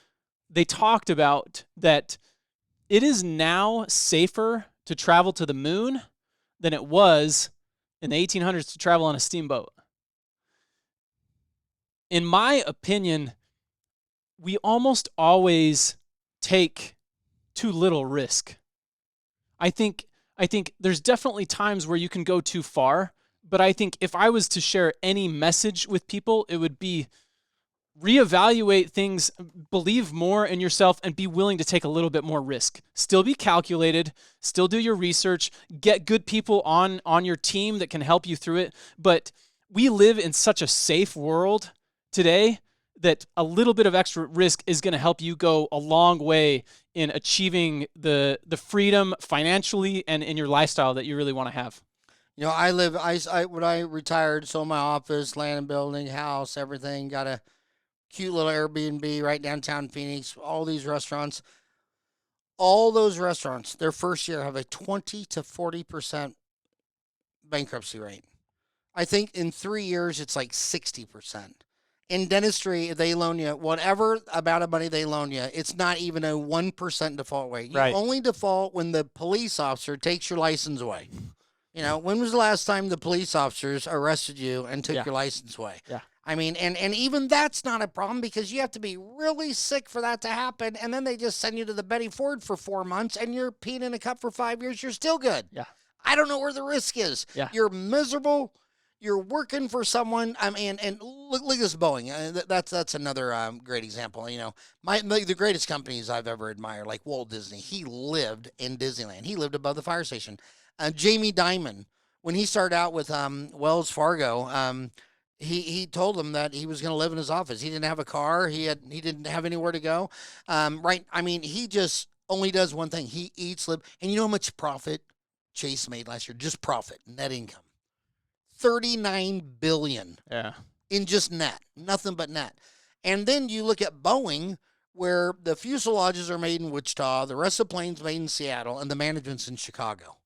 they talked about that it is now safer to travel to the moon than it was in the 1800s to travel on a steamboat. In my opinion, we almost always take too little risk. I think there's definitely times where you can go too far, but I think if I was to share any message with people, it would be reevaluate things, believe more in yourself, and be willing to take a little bit more risk. Still be calculated, still do your research, get good people on your team that can help you through it. But we live in such a safe world today that a little bit of extra risk is going to help you go a long way in achieving the freedom financially and in your lifestyle that you really want to have. You know, when I retired, sold my office, land and building, house, everything, got a cute little Airbnb right downtown Phoenix, all those restaurants, their first year have a 20 to 40% bankruptcy rate. I think in 3 years, it's like 60%. In dentistry, if they loan you whatever amount of money they loan you, it's not even a 1% default rate. You Right. only default when the police officer takes your license away. You know, when was the last time the police officers arrested you and took Yeah. your license away? Yeah. I mean, and even that's not a problem because you have to be really sick for that to happen. And then they just send you to the Betty Ford for 4 months and you're peeing in a cup for 5 years. You're still good. Yeah. I don't know where the risk is. Yeah. You're miserable. You're working for someone. I mean, and look at this Boeing. That's another great example. You know, the greatest companies I've ever admired, like Walt Disney. He lived in Disneyland. He lived above the fire station. Jamie Dimon, when he started out with Wells Fargo, he told them that he was going to live in his office. He didn't have a car. He didn't have anywhere to go. Right? I mean, he just only does one thing. He eats, live, and you know how much profit Chase made last year? Just profit, net income. 39 billion Yeah. in just net, nothing but net. And then you look at Boeing, where the fuselages are made in Wichita, the rest of the planes made in Seattle, and the management's in Chicago.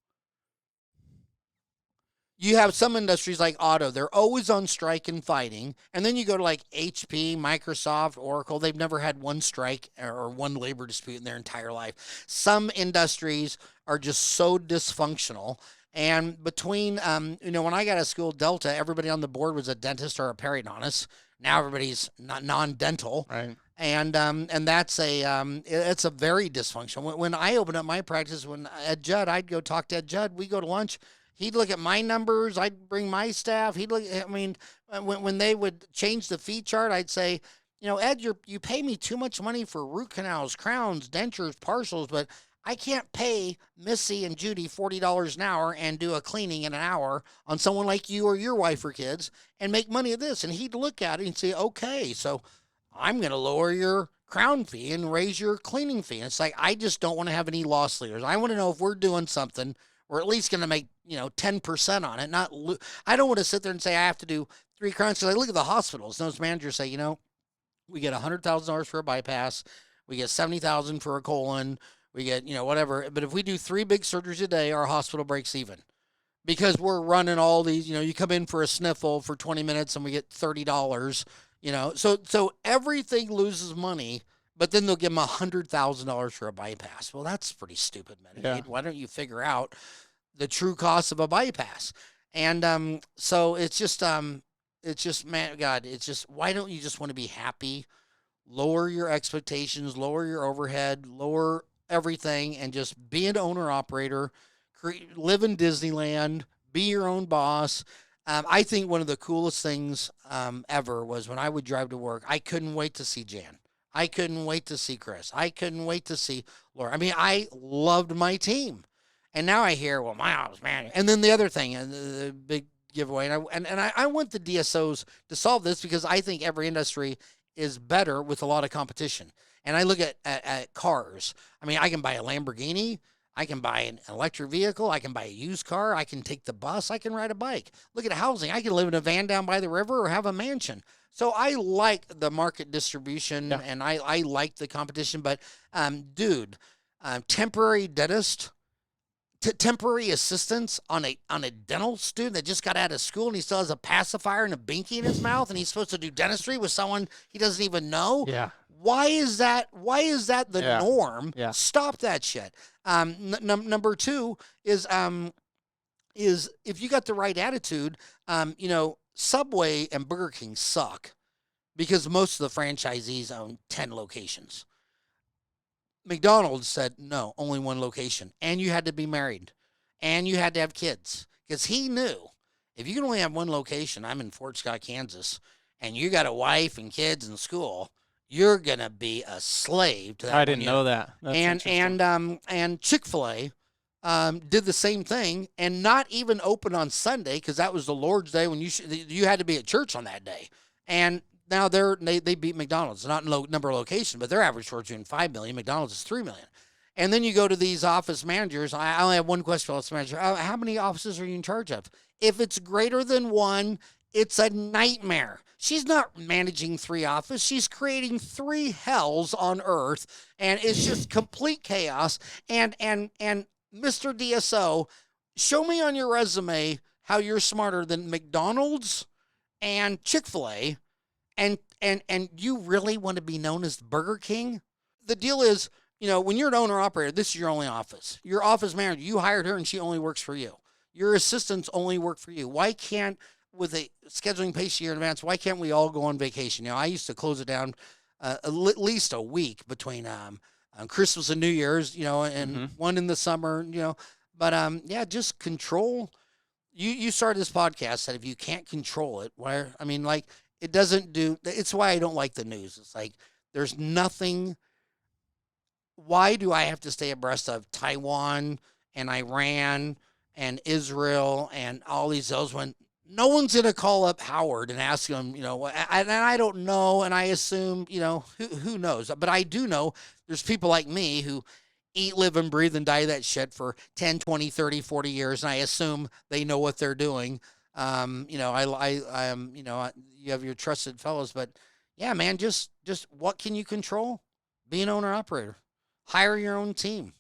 You have some industries like auto, they're always on strike and fighting. And then you go to like HP, Microsoft, Oracle, they've never had one strike or one labor dispute in their entire life. Some industries are just so dysfunctional. And between, you know, when I got out of school, Delta, everybody on the board was a dentist or a periodontist. Now everybody's not non-dental. Right. And that's it's a very dysfunctional. When I opened up my practice, when Ed Judd, I'd go talk to Ed Judd. We go to lunch. He'd look at my numbers. I'd bring my staff. He'd look. I mean, when they would change the fee chart, I'd say, you know, Ed, you pay me too much money for root canals, crowns, dentures, partials, but I can't pay Missy and Judy $40 an hour and do a cleaning in an hour on someone like you or your wife or kids and make money at this. And he'd look at it and say, okay, so I'm going to lower your crown fee and raise your cleaning fee. And it's like, I just don't want to have any loss leaders. I want to know if we're doing something, we're at least going to make, you know, 10% on it. I don't want to sit there and say I have to do 3 crowns. Because I look at the hospitals. Those managers say, you know, we get $100,000 for a bypass. We get $70,000 for a colon. We get, you know, whatever. But if we do 3 big surgeries a day, our hospital breaks even. Because we're running all these, you know, you come in for a sniffle for 20 minutes and we get $30, you know. So everything loses money, but then they'll give them $100,000 for a bypass. Well, that's pretty stupid, Medicaid. Yeah. Why don't you figure out the true cost of a bypass? And so it's just, man, God, it's just, why don't you just want to be happy? Lower your expectations, lower your overhead, lower everything, and just be an owner operator. Live in Disneyland, be your own boss. I think one of the coolest things ever was when I would drive to work. I couldn't wait to see Jan. I couldn't wait to see Chris. I couldn't wait to see Laura. I mean, I loved my team. And now I hear, well, my office man. And then the other thing, the big giveaway, and I want the DSOs to solve this because I think every industry is better with a lot of competition. And I look at cars. I mean, I can buy a Lamborghini. I can buy an electric vehicle. I can buy a used car. I can take the bus. I can ride a bike. Look at housing. I can live in a van down by the river or have a mansion. So I like the market distribution and I like the competition. But, dude, temporary dentist, temporary assistance on a dental student that just got out of school and he still has a pacifier and a binky in his mouth and he's supposed to do dentistry with someone he doesn't even know. Yeah. Why is that the norm? Yeah. Stop that shit. Number 2 is if you got the right attitude, you know, Subway and Burger King suck because most of the franchisees own 10 locations. McDonald's said, no, only 1 location. And you had to be married. And you had to have kids. Because he knew, if you can only have 1 location, I'm in Fort Scott, Kansas, and you got a wife and kids in school, you're going to be a slave to that. I didn't know that. That's and Chick-fil-A did the same thing and not even open on Sunday because that was the Lord's Day when you had to be at church on that day. And now they beat McDonald's, not in number of location, but their average fortune 5 million. McDonald's is 3 million. And then you go to these office managers. I only have one question for office manager. How many offices are you in charge of? If it's greater than one, it's a nightmare. She's not managing 3 offices. She's creating 3 hells on earth, and it's just complete chaos. And Mr. DSO, show me on your resume how you're smarter than McDonald's and Chick-fil-A, and you really want to be known as Burger King? The deal is, when you're an owner operator, this is your only office. Your office manager, you hired her and she only works for you. Your assistants only work for you. Why can't, with a scheduling pace a year in advance, why can't we all go on vacation? I used to close it down at least a week between Christmas and New Year's, and one in the summer, But just control. You started this podcast that if you can't control it, it doesn't do. It's why I don't like the news. It's like there's nothing. Why do I have to stay abreast of Taiwan and Iran and Israel and all those when no one's going to call up Howard and ask him, and I don't know, and I assume, who knows? But I do know there's people like me who eat, live, and breathe and die that shit for 10, 20, 30, 40 years, and I assume they know what they're doing. You have your trusted fellows, but yeah, man, just what can you control? Be an owner-operator. Hire your own team.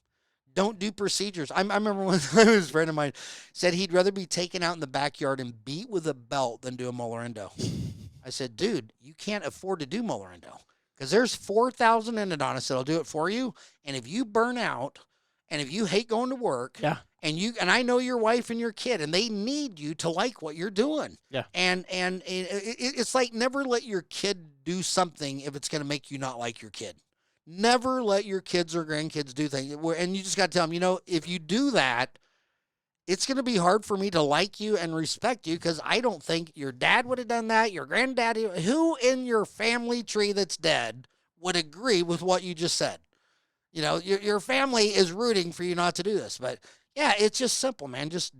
Don't do procedures. I remember when a friend of mine said he'd rather be taken out in the backyard and beat with a belt than do a molar endo. I said, dude, you can't afford to do molar endo because there's 4,000 endodontists that'll do it for you. And if you burn out and if you hate going to work, and I know your wife and your kid, and they need you to like what you're doing. Yeah. And it's like never let your kid do something if it's going to make you not like your kid. Never let your kids or grandkids do things. And you just got to tell them, if you do that, it's going to be hard for me to like you and respect you because I don't think your dad would have done that, your granddaddy. Who in your family tree that's dead would agree with what you just said? Your family is rooting for you not to do this. But, yeah, it's just simple, man. Just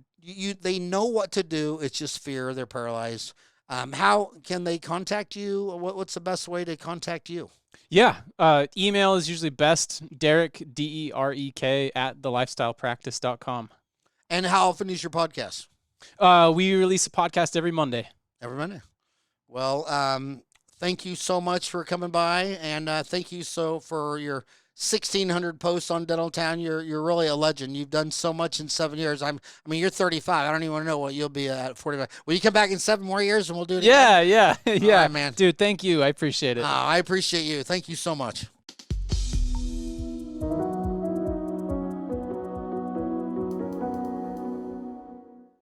they know what to do. It's just fear. They're paralyzed. How can they contact you? What's the best way to contact you? Yeah. Email is usually best. Derek, DEREK, @thelifestylepractice.com. And how often is your podcast? We release a podcast every Monday. Every Monday. Well, thank you so much for coming by, and thank you for your 1,600 posts on Dental Town. You're really a legend. You've done so much in 7 years. You're 35. I don't even want to know what you'll be at 45. Will you come back in 7 more years and we'll do it again? Yeah. All right, man. Dude, thank you. I appreciate it. I appreciate you. Thank you so much.